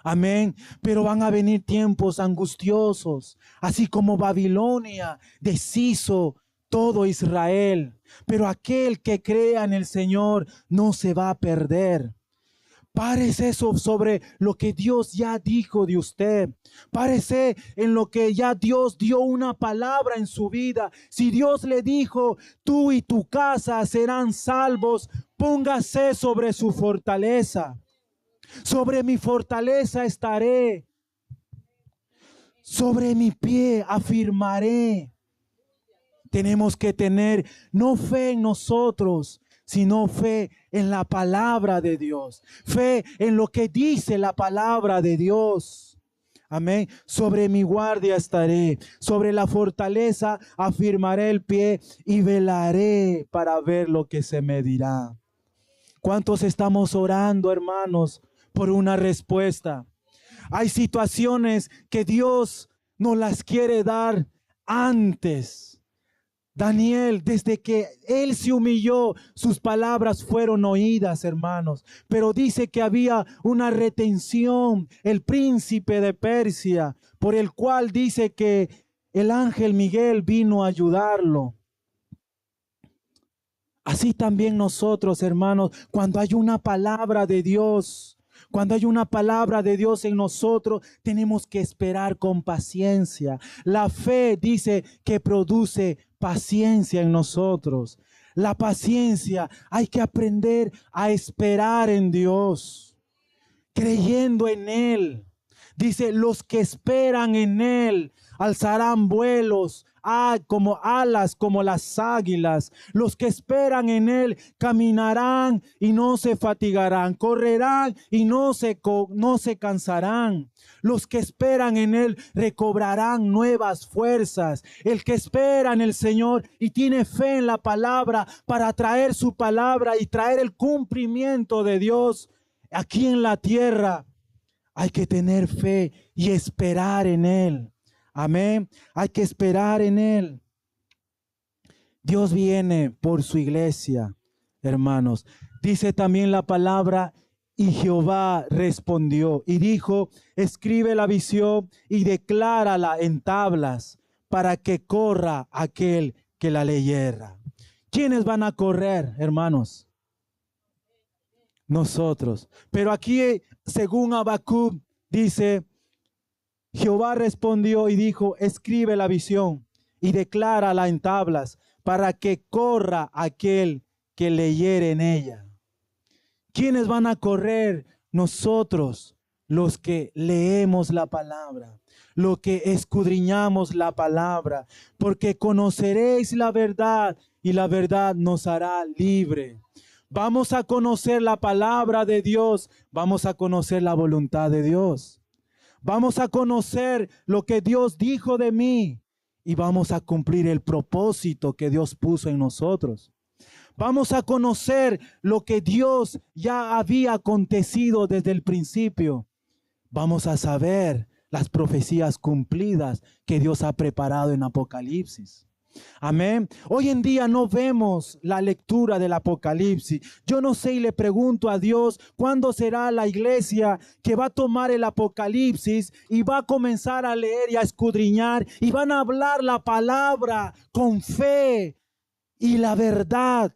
Amén. Pero van a venir tiempos angustiosos, así como Babilonia deshizo todo Israel. Pero aquel que crea en el Señor no se va a perder. Párese eso sobre lo que Dios ya dijo de usted. Párese en lo que ya Dios dio una palabra en su vida. Si Dios le dijo, tú y tu casa serán salvos, póngase sobre su fortaleza. Sobre mi fortaleza estaré. Sobre mi pie afirmaré. Tenemos que tener no fe en nosotros, sino fe en la palabra de Dios. Fe en lo que dice la palabra de Dios. Amén. Sobre mi guardia estaré, sobre la fortaleza afirmaré el pie y velaré para ver lo que se me dirá. ¿Cuántos estamos orando, hermanos, por una respuesta? Hay situaciones que Dios nos las quiere dar antes. Daniel, desde que él se humilló, sus palabras fueron oídas, hermanos. Pero dice que había una retención, el príncipe de Persia, por el cual dice que el ángel Miguel vino a ayudarlo. Así también nosotros, hermanos, cuando hay una palabra de Dios, cuando hay una palabra de Dios en nosotros, tenemos que esperar con paciencia. La fe dice que produce paciencia en nosotros. La paciencia, hay que aprender a esperar en Dios, creyendo en Él. Dice, los que esperan en Él alzarán vuelos como alas, como las águilas. Los que esperan en Él caminarán y no se fatigarán, correrán y no se cansarán. Los que esperan en Él recobrarán nuevas fuerzas. El que espera en el Señor y tiene fe en la palabra para traer su palabra y traer el cumplimiento de Dios aquí en la tierra, hay que tener fe y esperar en Él. Amén. Hay que esperar en Él. Dios viene por su iglesia, hermanos. Dice también la palabra, y Jehová respondió y dijo, escribe la visión y declárala en tablas para que corra aquel que la leyera. ¿Quiénes van a correr, hermanos? Nosotros. Pero aquí, según Habacuc, dice, Jehová respondió y dijo, escribe la visión y declárala en tablas para que corra aquel que leyere en ella. ¿Quiénes van a correr? Nosotros, los que leemos la palabra, los que escudriñamos la palabra, porque conoceréis la verdad y la verdad nos hará libre. Vamos a conocer la palabra de Dios, vamos a conocer la voluntad de Dios. Vamos a conocer lo que Dios dijo de mí y vamos a cumplir el propósito que Dios puso en nosotros. Vamos a conocer lo que Dios ya había acontecido desde el principio. Vamos a saber las profecías cumplidas que Dios ha preparado en Apocalipsis. Amén. Hoy en día no vemos la lectura del Apocalipsis. Yo no sé y le pregunto a Dios cuándo será la iglesia que va a tomar el Apocalipsis y va a comenzar a leer y a escudriñar y van a hablar la palabra con fe y la verdad.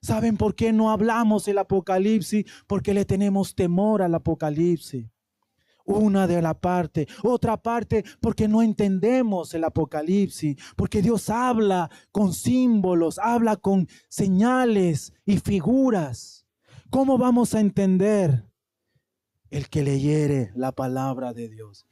¿Saben por qué no hablamos el Apocalipsis? Porque le tenemos temor al Apocalipsis. Una de la parte, otra parte porque no entendemos el Apocalipsis, porque Dios habla con símbolos, habla con señales y figuras. ¿Cómo vamos a entender? El que leyere la palabra de Dios.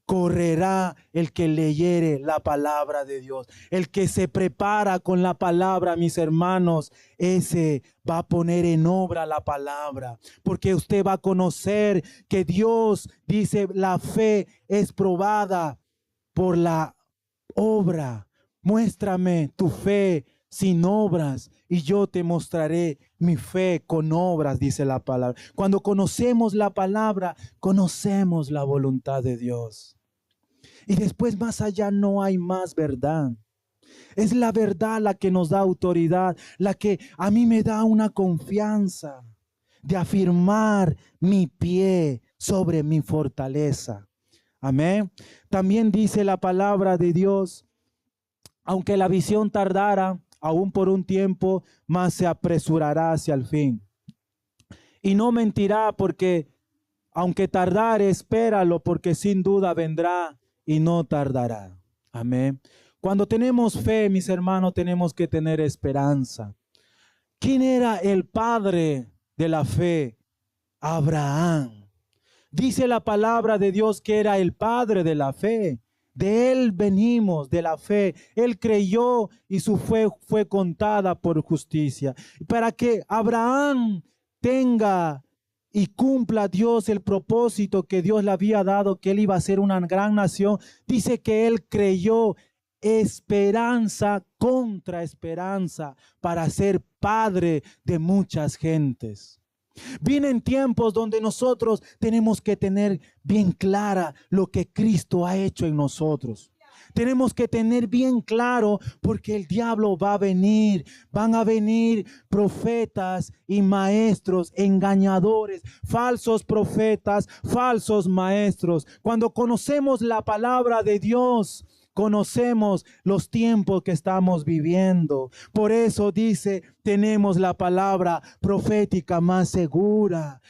Correrá el que leyere la palabra de Dios. El que se prepara con la palabra, mis hermanos, ese va a poner en obra la palabra. Porque usted va a conocer que Dios dice, la fe es probada por la obra. Muéstrame tu fe sin obras y yo te mostraré mi fe con obras, dice la palabra. Cuando conocemos la palabra, conocemos la voluntad de Dios. Y después más allá no hay más verdad. Es la verdad la que nos da autoridad, la que a mí me da una confianza de afirmar mi pie sobre mi fortaleza. Amén. También dice la palabra de Dios Aunque la visión tardara, aún por un tiempo, más se apresurará hacia el fin. Y no mentirá, porque aunque tardare, espéralo, porque sin duda vendrá y no tardará. Amén. Cuando tenemos fe, mis hermanos, tenemos que tener esperanza. ¿Quién era el padre de la fe? Abraham. Dice la palabra de Dios que era el padre de la fe. De él venimos, de la fe. Él creyó y su fe fue contada por justicia. Para que Abraham tenga y cumpla Dios el propósito que Dios le había dado, que él iba a ser una gran nación, dice que él creyó, esperanza contra esperanza, para ser padre de muchas gentes. Vienen tiempos donde nosotros tenemos que tener bien clara lo que Cristo ha hecho en nosotros. Tenemos que tener bien claro, porque el diablo va a venir. Van a venir profetas y maestros, engañadores, falsos profetas, falsos maestros. Cuando conocemos la palabra de Dios, conocemos los tiempos que estamos viviendo. Por eso dice, tenemos la palabra profética más segura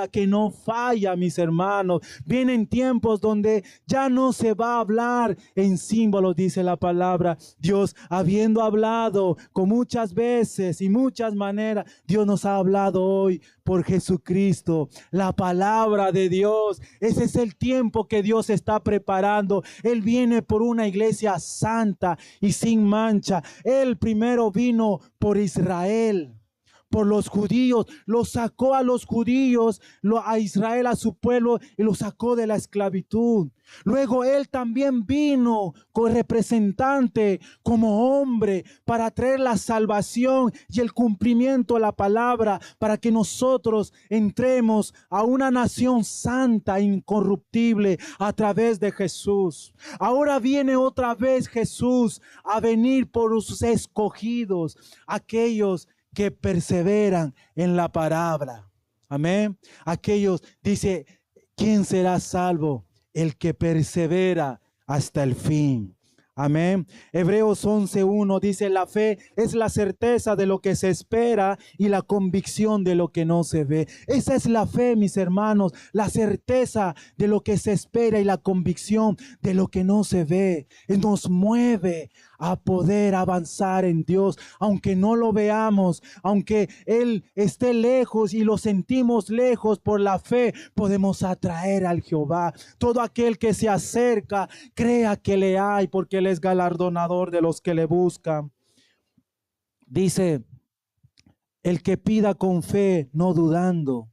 que no falla, mis hermanos. Vienen tiempos donde ya no se va a hablar en símbolos, dice la palabra. Dios, habiendo hablado con muchas veces y muchas maneras, Dios nos ha hablado hoy por Jesucristo, la palabra de Dios. Ese es el tiempo que Dios está preparando. Él viene por una iglesia santa y sin mancha. Él primero vino por Israel, por los judíos, lo sacó a los judíos, a Israel, a su pueblo, y lo sacó de la esclavitud. Luego él también vino como representante, como hombre, para traer la salvación y el cumplimiento de la palabra, para que nosotros entremos a una nación santa, incorruptible, a través de Jesús. Ahora viene otra vez Jesús a venir por sus escogidos, aquellos que perseveran en la palabra. Amén. Aquellos, dice, ¿quién será salvo? El que persevera hasta el fin. Amén. Hebreos 11:1 dice, la fe es la certeza de lo que se espera y la convicción de lo que no se ve. Esa es la fe, mis hermanos, la certeza de lo que se espera y la convicción de lo que no se ve. Nos mueve a poder avanzar en Dios, aunque no lo veamos, aunque Él esté lejos y lo sentimos lejos. Por la fe podemos atraer al Jehová. Todo aquel que se acerca, crea que le hay, porque Él es galardonador de los que le buscan. Dice, el que pida con fe, no dudando.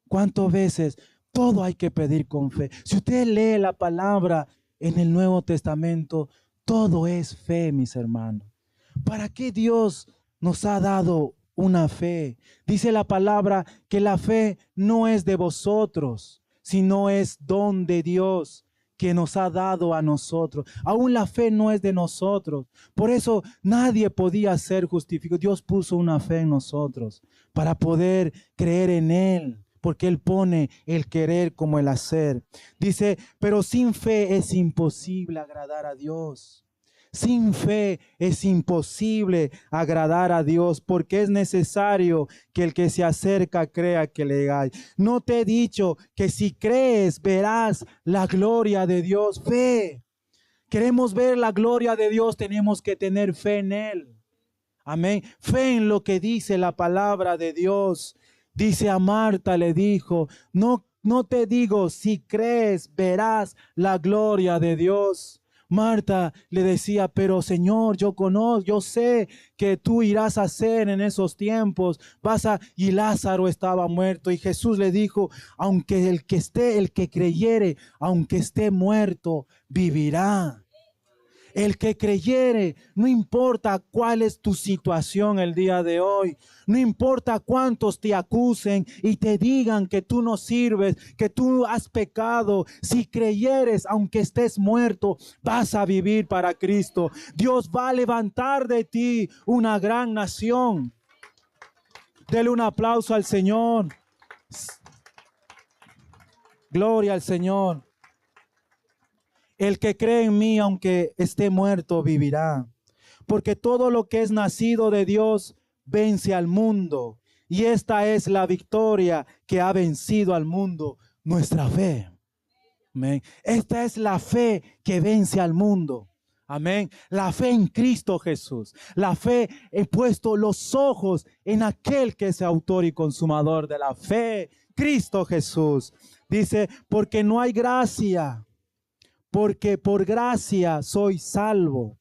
¿Cuántas veces? Todo hay que pedir con fe. Si usted lee la palabra en el Nuevo Testamento, todo es fe, mis hermanos. ¿Para qué Dios nos ha dado una fe? Dice la palabra que la fe no es de vosotros, sino es don de Dios que nos ha dado a nosotros. Aún la fe no es de nosotros. Por eso nadie podía ser justificado. Dios puso una fe en nosotros para poder creer en Él, porque Él pone el querer como el hacer. Dice, pero sin fe es imposible agradar a Dios. Sin fe es imposible agradar a Dios, porque es necesario que el que se acerca crea que le hay. ¿No te he dicho que si crees verás la gloria de Dios? Fe. Queremos ver la gloria de Dios, tenemos que tener fe en Él. Amén. Fe en lo que dice la palabra de Dios. Dice a Marta, le dijo, no te digo, si crees verás la gloria de Dios. Marta le decía, pero Señor, yo sé que tú irás a hacer en esos tiempos. Y Lázaro estaba muerto. Y Jesús le dijo, aunque el que creyere, aunque esté muerto, vivirá. El que creyere, no importa cuál es tu situación el día de hoy, no importa cuántos te acusen y te digan que tú no sirves, que tú has pecado, si creyeres, aunque estés muerto, vas a vivir para Cristo. Dios va a levantar de ti una gran nación. Dele un aplauso al Señor. Gloria al Señor. El que cree en mí, aunque esté muerto, vivirá. Porque todo lo que es nacido de Dios vence al mundo. Y esta es la victoria que ha vencido al mundo, nuestra fe. Amén. Esta es la fe que vence al mundo. Amén. La fe en Cristo Jesús. La fe, he puesto los ojos en aquel que es autor y consumador de la fe, Cristo Jesús. Dice, porque no hay gracia, porque por gracia soy salvo,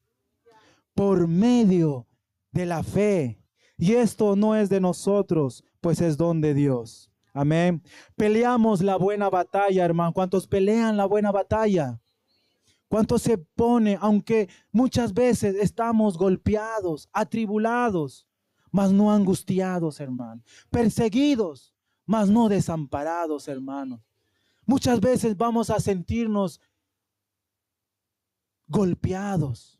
por medio de la fe. Y esto no es de nosotros, pues es don de Dios. Amén. Peleamos la buena batalla, hermano. ¿Cuántos pelean la buena batalla? ¿Cuántos se pone, aunque muchas veces estamos golpeados, atribulados, mas no angustiados, hermano? Perseguidos, mas no desamparados, hermanos. Muchas veces vamos a sentirnos golpeados,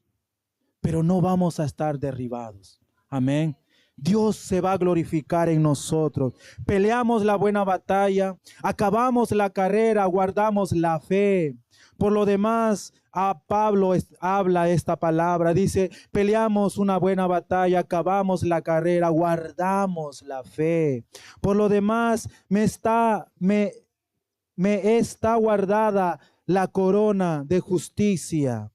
pero no vamos a estar derribados. Amén. Dios se va a glorificar en nosotros. Peleamos la buena batalla, acabamos la carrera, guardamos la fe. Por lo demás, a Pablo habla esta palabra. Dice, peleamos una buena batalla, acabamos la carrera, guardamos la fe. Por lo demás, me está guardada la corona de justicia,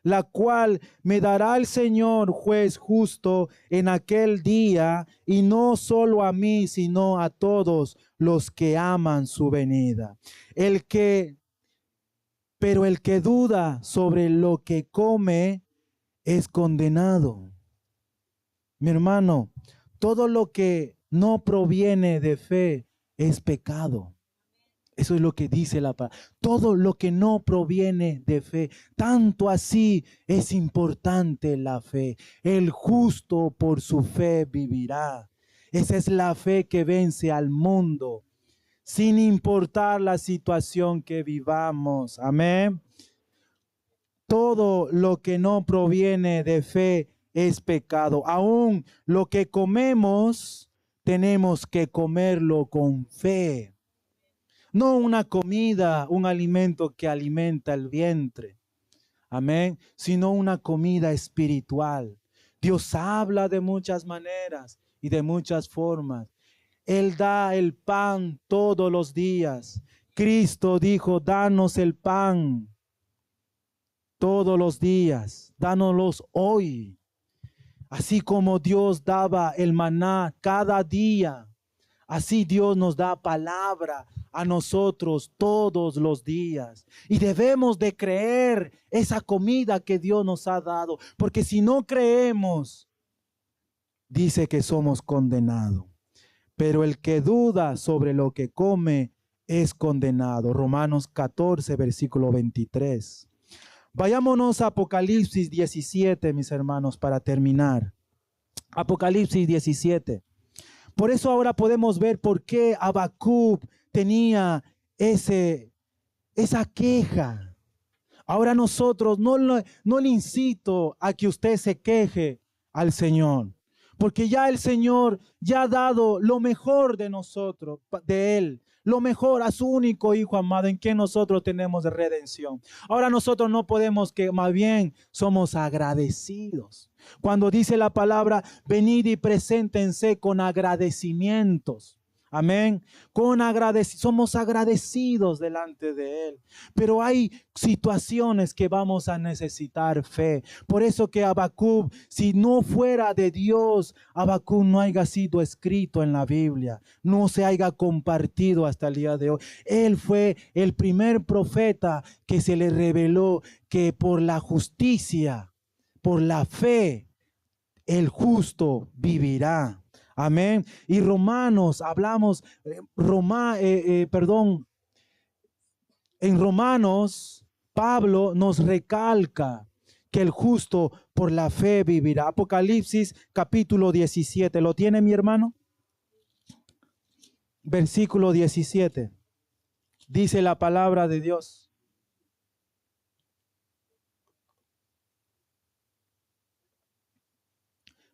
la cual me dará el Señor juez justo en aquel día, y no solo a mí, sino a todos los que aman su venida. Pero el que duda sobre lo que come es condenado. Mi hermano, todo lo que no proviene de fe es pecado. Eso es lo que dice la palabra. Todo lo que no proviene de fe, tanto así es importante la fe. El justo por su fe vivirá. Esa es la fe que vence al mundo, sin importar la situación que vivamos. Amén. Todo lo que no proviene de fe es pecado. Aún lo que comemos, tenemos que comerlo con fe. No una comida, un alimento que alimenta el vientre. Amén. Sino una comida espiritual. Dios habla de muchas maneras y de muchas formas. Él da el pan todos los días. Cristo dijo, danos el pan todos los días. Dánoslos hoy. Así como Dios daba el maná cada día, así Dios nos da palabra a nosotros todos los días. Y debemos de creer esa comida que Dios nos ha dado. Porque si no creemos, dice que somos condenados. Pero el que duda sobre lo que come es condenado. Romanos 14, versículo 23. Vayámonos a Apocalipsis 17, mis hermanos, para terminar. Apocalipsis 17. Por eso ahora podemos ver por qué Habacuc tenía esa queja. Ahora nosotros no le incito a que usted se queje al Señor, porque ya el Señor ya ha dado lo mejor de nosotros, de Él, lo mejor a su único Hijo amado, en quien nosotros tenemos redención. Ahora nosotros no podemos, que más bien somos agradecidos. Cuando dice la palabra, venid y preséntense con agradecimientos. Amén. Somos agradecidos delante de Él. Pero hay situaciones que vamos a necesitar fe. Por eso que Habacuc, si no fuera de Dios, Habacuc no haya sido escrito en la Biblia, no se haya compartido hasta el día de hoy. Él fue el primer profeta que se le reveló que por la justicia, por la fe, el justo vivirá. Amén. Y Romanos, hablamos, en Romanos, Pablo nos recalca que el justo por la fe vivirá. Apocalipsis capítulo 17. ¿Lo tiene mi hermano? Versículo 17. Dice la palabra de Dios.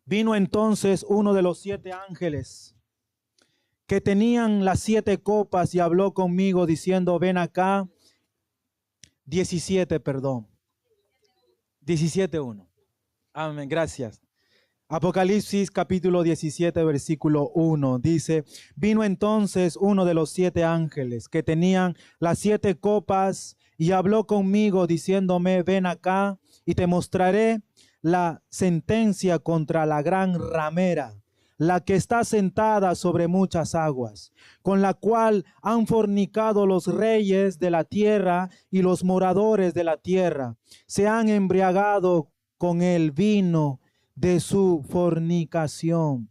Vino entonces uno de los 7 ángeles que tenían las 7 copas y habló conmigo diciendo, ven acá 17, perdón. 17:1. Amén, gracias. Apocalipsis capítulo 17, versículo 1 dice: vino entonces uno de los 7 ángeles que tenían las 7 copas y habló conmigo diciéndome: ven acá y te mostraré la sentencia contra la gran ramera, la que está sentada sobre muchas aguas, con la cual han fornicado los reyes de la tierra y los moradores de la tierra. Se han embriagado con el vino de su fornicación.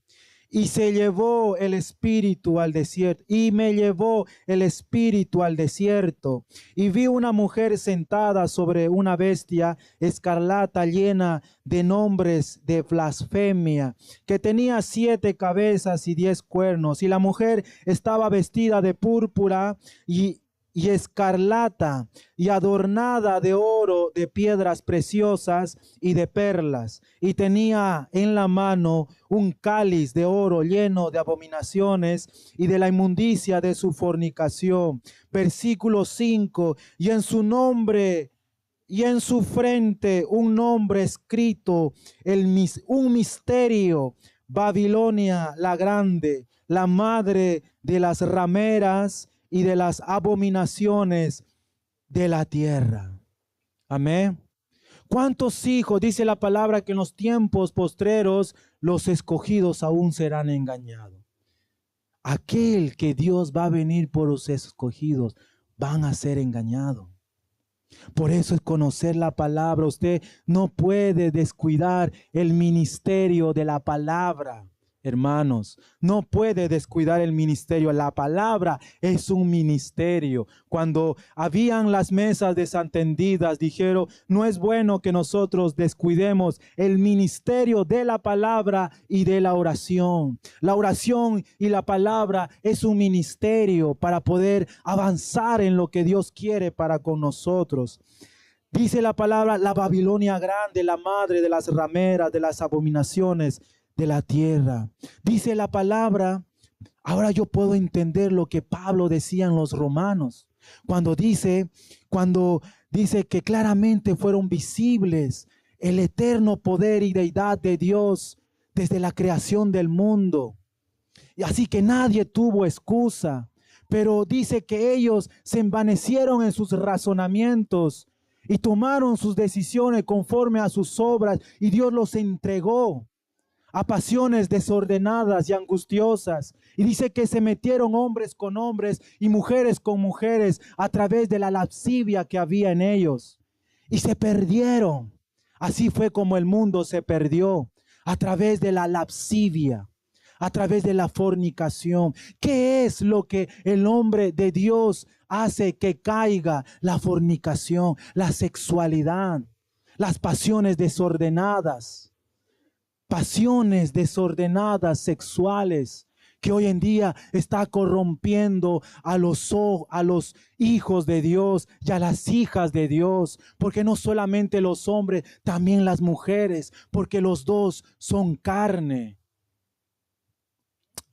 Y se llevó el espíritu al desierto, y me llevó el espíritu al desierto, y vi una mujer sentada sobre una bestia escarlata llena de nombres de blasfemia, que tenía 7 cabezas y 10 cuernos, y la mujer estaba vestida de púrpura y escarlata, y adornada de oro, de piedras preciosas y de perlas, y tenía en la mano un cáliz de oro lleno de abominaciones y de la inmundicia de su fornicación. Versículo 5, y en su nombre y en su frente un nombre escrito, un misterio: Babilonia la grande, la madre de las rameras y de las abominaciones de la tierra. Amén. ¿Cuántos hijos, dice la palabra, que en los tiempos postreros los escogidos aún serán engañados? Aquel que Dios va a venir por los escogidos van a ser engañados. Por eso es conocer la palabra. Usted no puede descuidar el ministerio de la palabra. Hermanos, no puede descuidar el ministerio. La palabra es un ministerio. Cuando habían las mesas desentendidas, dijeron: no es bueno que nosotros descuidemos el ministerio de la palabra y de la oración. La oración y la palabra es un ministerio para poder avanzar en lo que Dios quiere para con nosotros. Dice la palabra: la Babilonia grande, la madre de las rameras, de las abominaciones de la tierra. Dice la palabra, ahora yo puedo entender lo que Pablo decía en los Romanos, cuando dice que claramente fueron visibles el eterno poder y deidad de Dios desde la creación del mundo. Y así que nadie tuvo excusa, pero dice que ellos se envanecieron en sus razonamientos y tomaron sus decisiones conforme a sus obras, y Dios los entregó a pasiones desordenadas y angustiosas. Y dice que se metieron hombres con hombres y mujeres con mujeres a través de la lascivia que había en ellos. Y se perdieron. Así fue como el mundo se perdió, a través de la lascivia, a través de la fornicación. ¿Qué es lo que el hombre de Dios hace que caiga? La fornicación, la sexualidad, las pasiones desordenadas. Pasiones desordenadas sexuales que hoy en día está corrompiendo a los hijos de Dios y a las hijas de Dios, porque no solamente los hombres, también las mujeres, porque los dos son carne.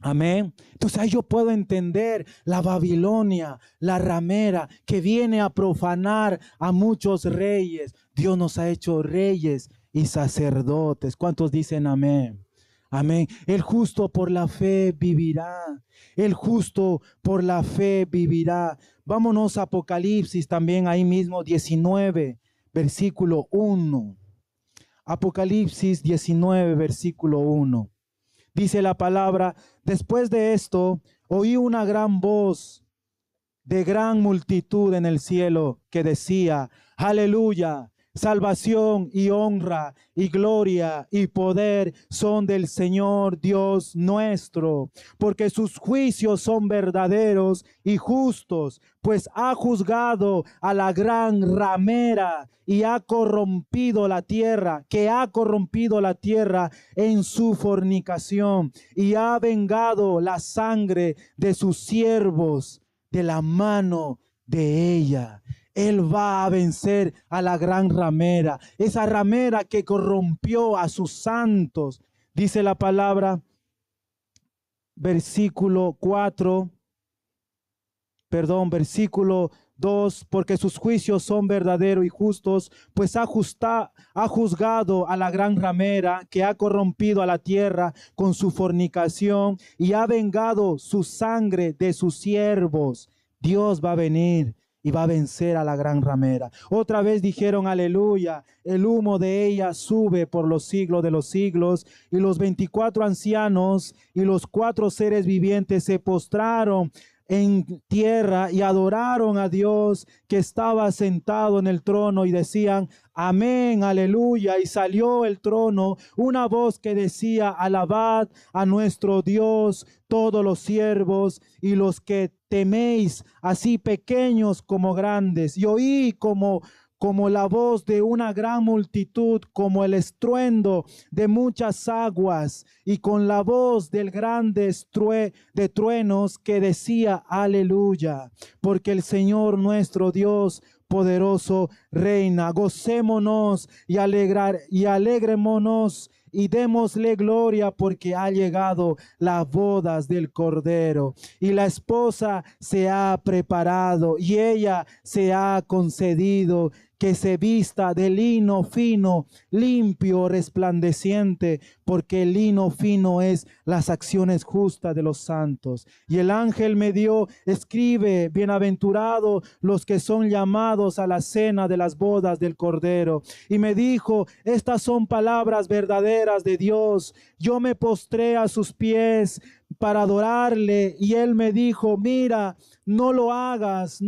Amén. Entonces ahí yo puedo entender la Babilonia, la ramera, que viene a profanar a muchos reyes. Dios nos ha hecho reyes y sacerdotes. ¿Cuántos dicen amén? Amén. El justo por la fe vivirá. El justo por la fe vivirá. Vámonos a Apocalipsis también, ahí mismo, 19, versículo 1. Apocalipsis 19, versículo 1. Dice la palabra: después de esto, oí una gran voz de gran multitud en el cielo que decía: aleluya, salvación y honra y gloria y poder son del Señor Dios nuestro, porque sus juicios son verdaderos y justos, pues ha juzgado a la gran ramera y ha corrompido la tierra, en su fornicación, y ha vengado la sangre de sus siervos de la mano de ella. Él va a vencer a la gran ramera, esa ramera que corrompió a sus santos. Dice la palabra, versículo 2, porque sus juicios son verdaderos y justos, pues ha juzgado a la gran ramera que ha corrompido a la tierra con su fornicación y ha vengado su sangre de sus siervos. Dios va a venir y va a vencer a la gran ramera. Otra vez dijeron aleluya, el humo de ella sube por los siglos de los siglos. Y los 24 ancianos y los 4 seres vivientes se postraron en tierra y adoraron a Dios que estaba sentado en el trono y decían amén, aleluya. Y salió el trono una voz que decía alabad a nuestro Dios todos los siervos y los que teméis, así pequeños como grandes. Y oí como la voz de una gran multitud, como el estruendo de muchas aguas, y con la voz del grande de truenos que decía, aleluya, porque el Señor nuestro Dios poderoso reina. Gocémonos y alegrémonos y démosle gloria, porque ha llegado las bodas del Cordero y la esposa se ha preparado y ella se ha concedido que se vista de lino fino, limpio, resplandeciente, porque el lino fino es las acciones justas de los santos. Y el ángel me dio, escribe, bienaventurados los que son llamados a la cena de las bodas del Cordero. Y me dijo, estas son palabras verdaderas de Dios. Yo me postré a sus pies para adorarle, y él me dijo, mira, no lo hagas,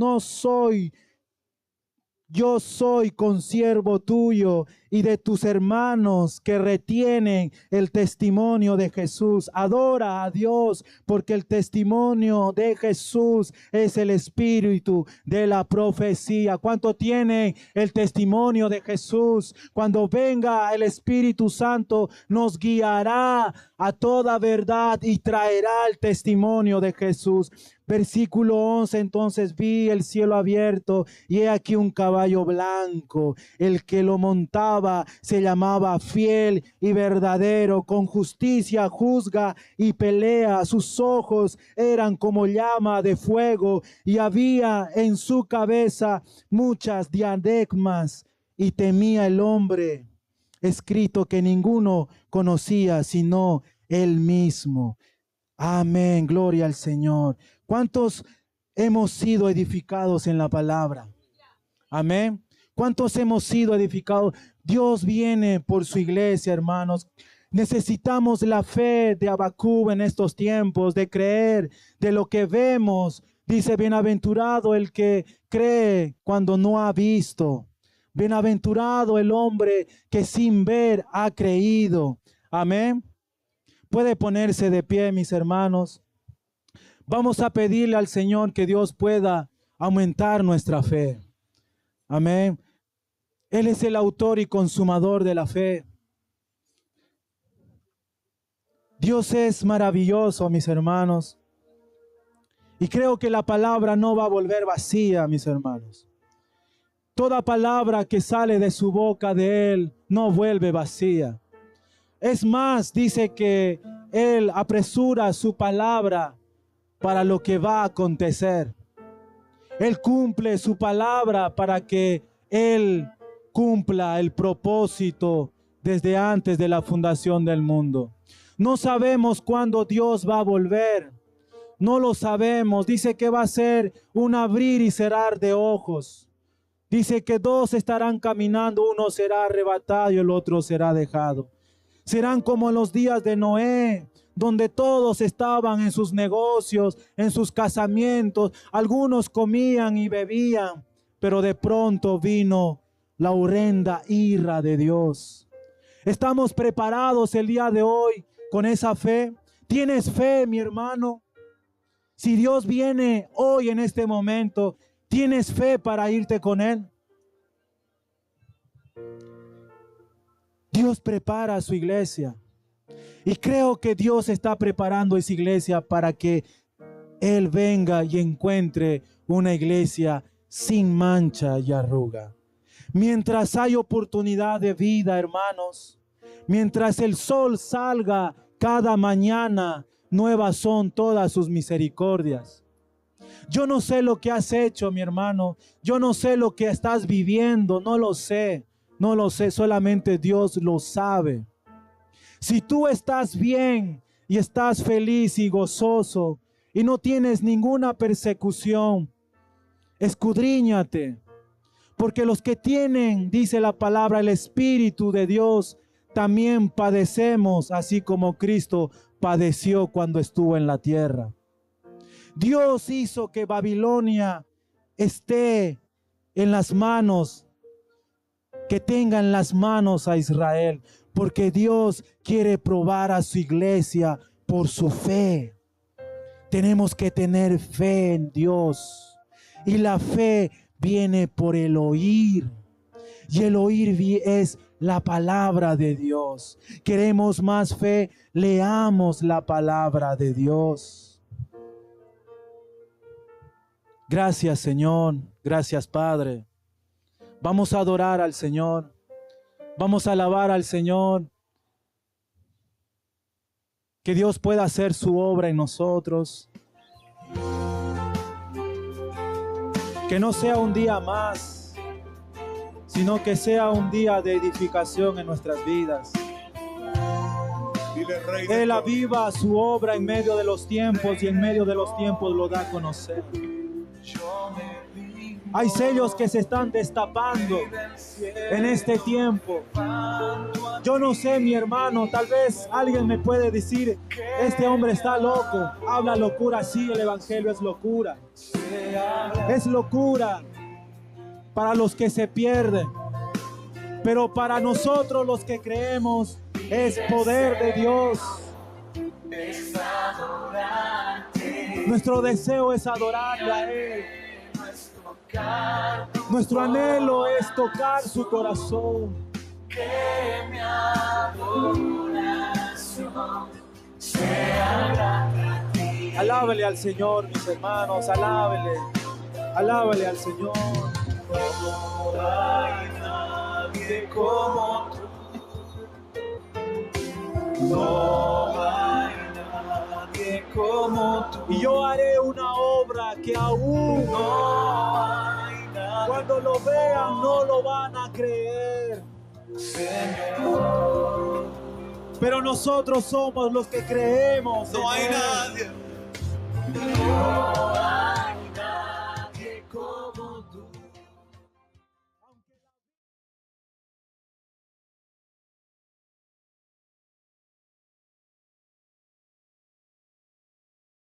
yo soy consiervo tuyo y de tus hermanos que retienen el testimonio de Jesús. Adora a Dios, porque el testimonio de Jesús es el espíritu de la profecía. ¿Cuánto tiene el testimonio de Jesús? Cuando venga el Espíritu Santo, nos guiará a toda verdad y traerá el testimonio de Jesús. Versículo 11, entonces vi el cielo abierto y he aquí un caballo blanco. El que lo montaba se llamaba Fiel y Verdadero. Con justicia juzga y pelea. Sus ojos eran como llama de fuego y había en su cabeza muchas diademas. Y temía el hombre escrito que ninguno conocía sino él mismo. Amén, gloria al Señor. ¿Cuántos hemos sido edificados en la palabra? Amén. ¿Cuántos hemos sido edificados? Dios viene por su iglesia, hermanos. Necesitamos la fe de Habacuc en estos tiempos, de creer de lo que vemos. Dice, bienaventurado el que cree cuando no ha visto. Bienaventurado el hombre que sin ver ha creído. Amén. Puede ponerse de pie, mis hermanos. Vamos a pedirle al Señor que Dios pueda aumentar nuestra fe. Amén. Él es el autor y consumador de la fe. Dios es maravilloso, mis hermanos. Y creo que la palabra no va a volver vacía, mis hermanos. Toda palabra que sale de su boca de Él no vuelve vacía. Es más, dice que Él apresura su palabra para lo que va a acontecer. Él cumple su palabra para que Él cumpla el propósito desde antes de la fundación del mundo. No sabemos cuándo Dios va a volver. No lo sabemos. Dice que va a ser un abrir y cerrar de ojos. Dice que 2 estarán caminando, uno será arrebatado y el otro será dejado. Serán como en los días de Noé, donde todos estaban en sus negocios, en sus casamientos. Algunos comían y bebían, pero de pronto vino la horrenda ira de Dios. ¿Estamos preparados el día de hoy con esa fe? ¿Tienes fe, mi hermano? Si Dios viene hoy en este momento, ¿tienes fe para irte con Él? Dios prepara a su iglesia. Y creo que Dios está preparando esa iglesia para que Él venga y encuentre una iglesia sin mancha y arruga. Mientras hay oportunidad de vida, hermanos, mientras el sol salga cada mañana, nuevas son todas sus misericordias. Yo no sé lo que has hecho, mi hermano. Yo no sé lo que estás viviendo. No lo sé. No lo sé. Solamente Dios lo sabe. Si tú estás bien y estás feliz y gozoso y no tienes ninguna persecución, escudriñate. Porque los que tienen, dice la palabra, el Espíritu de Dios, también padecemos, así como Cristo padeció cuando estuvo en la tierra. Dios hizo que Babilonia esté en las manos, que tenga en las manos a Israel, porque Dios quiere probar a su iglesia por su fe. Tenemos que tener fe en Dios, y la fe viene por el oír, y el oír es la palabra de Dios. Queremos más fe, leamos la palabra de Dios. Gracias, Señor. Gracias, Padre. Vamos a adorar al Señor. Vamos a alabar al Señor. Que Dios pueda hacer su obra en nosotros. Que no sea un día más, sino que sea un día de edificación en nuestras vidas. Él aviva su obra en medio de los tiempos, y en medio de los tiempos lo da a conocer. Hay sellos que se están destapando en este tiempo. Yo no sé, mi hermano, tal vez alguien me puede decir, este hombre está loco, habla locura. Sí, el evangelio es locura. Es locura para los que se pierden, pero para nosotros los que creemos es poder de Dios. Nuestro deseo es adorarle a Él. Nuestro anhelo es tocar su corazón. Que mi adoración sea grande a ti. Alábele al Señor, mis hermanos, alábele. Alábele al Señor. No hay nadie como tú. No hay nadie como tú. Y yo haré una obra que aún no hay nadie. Cuando lo vean no lo van a creer, Señor. Pero nosotros somos los que creemos. No hay nadie. No hay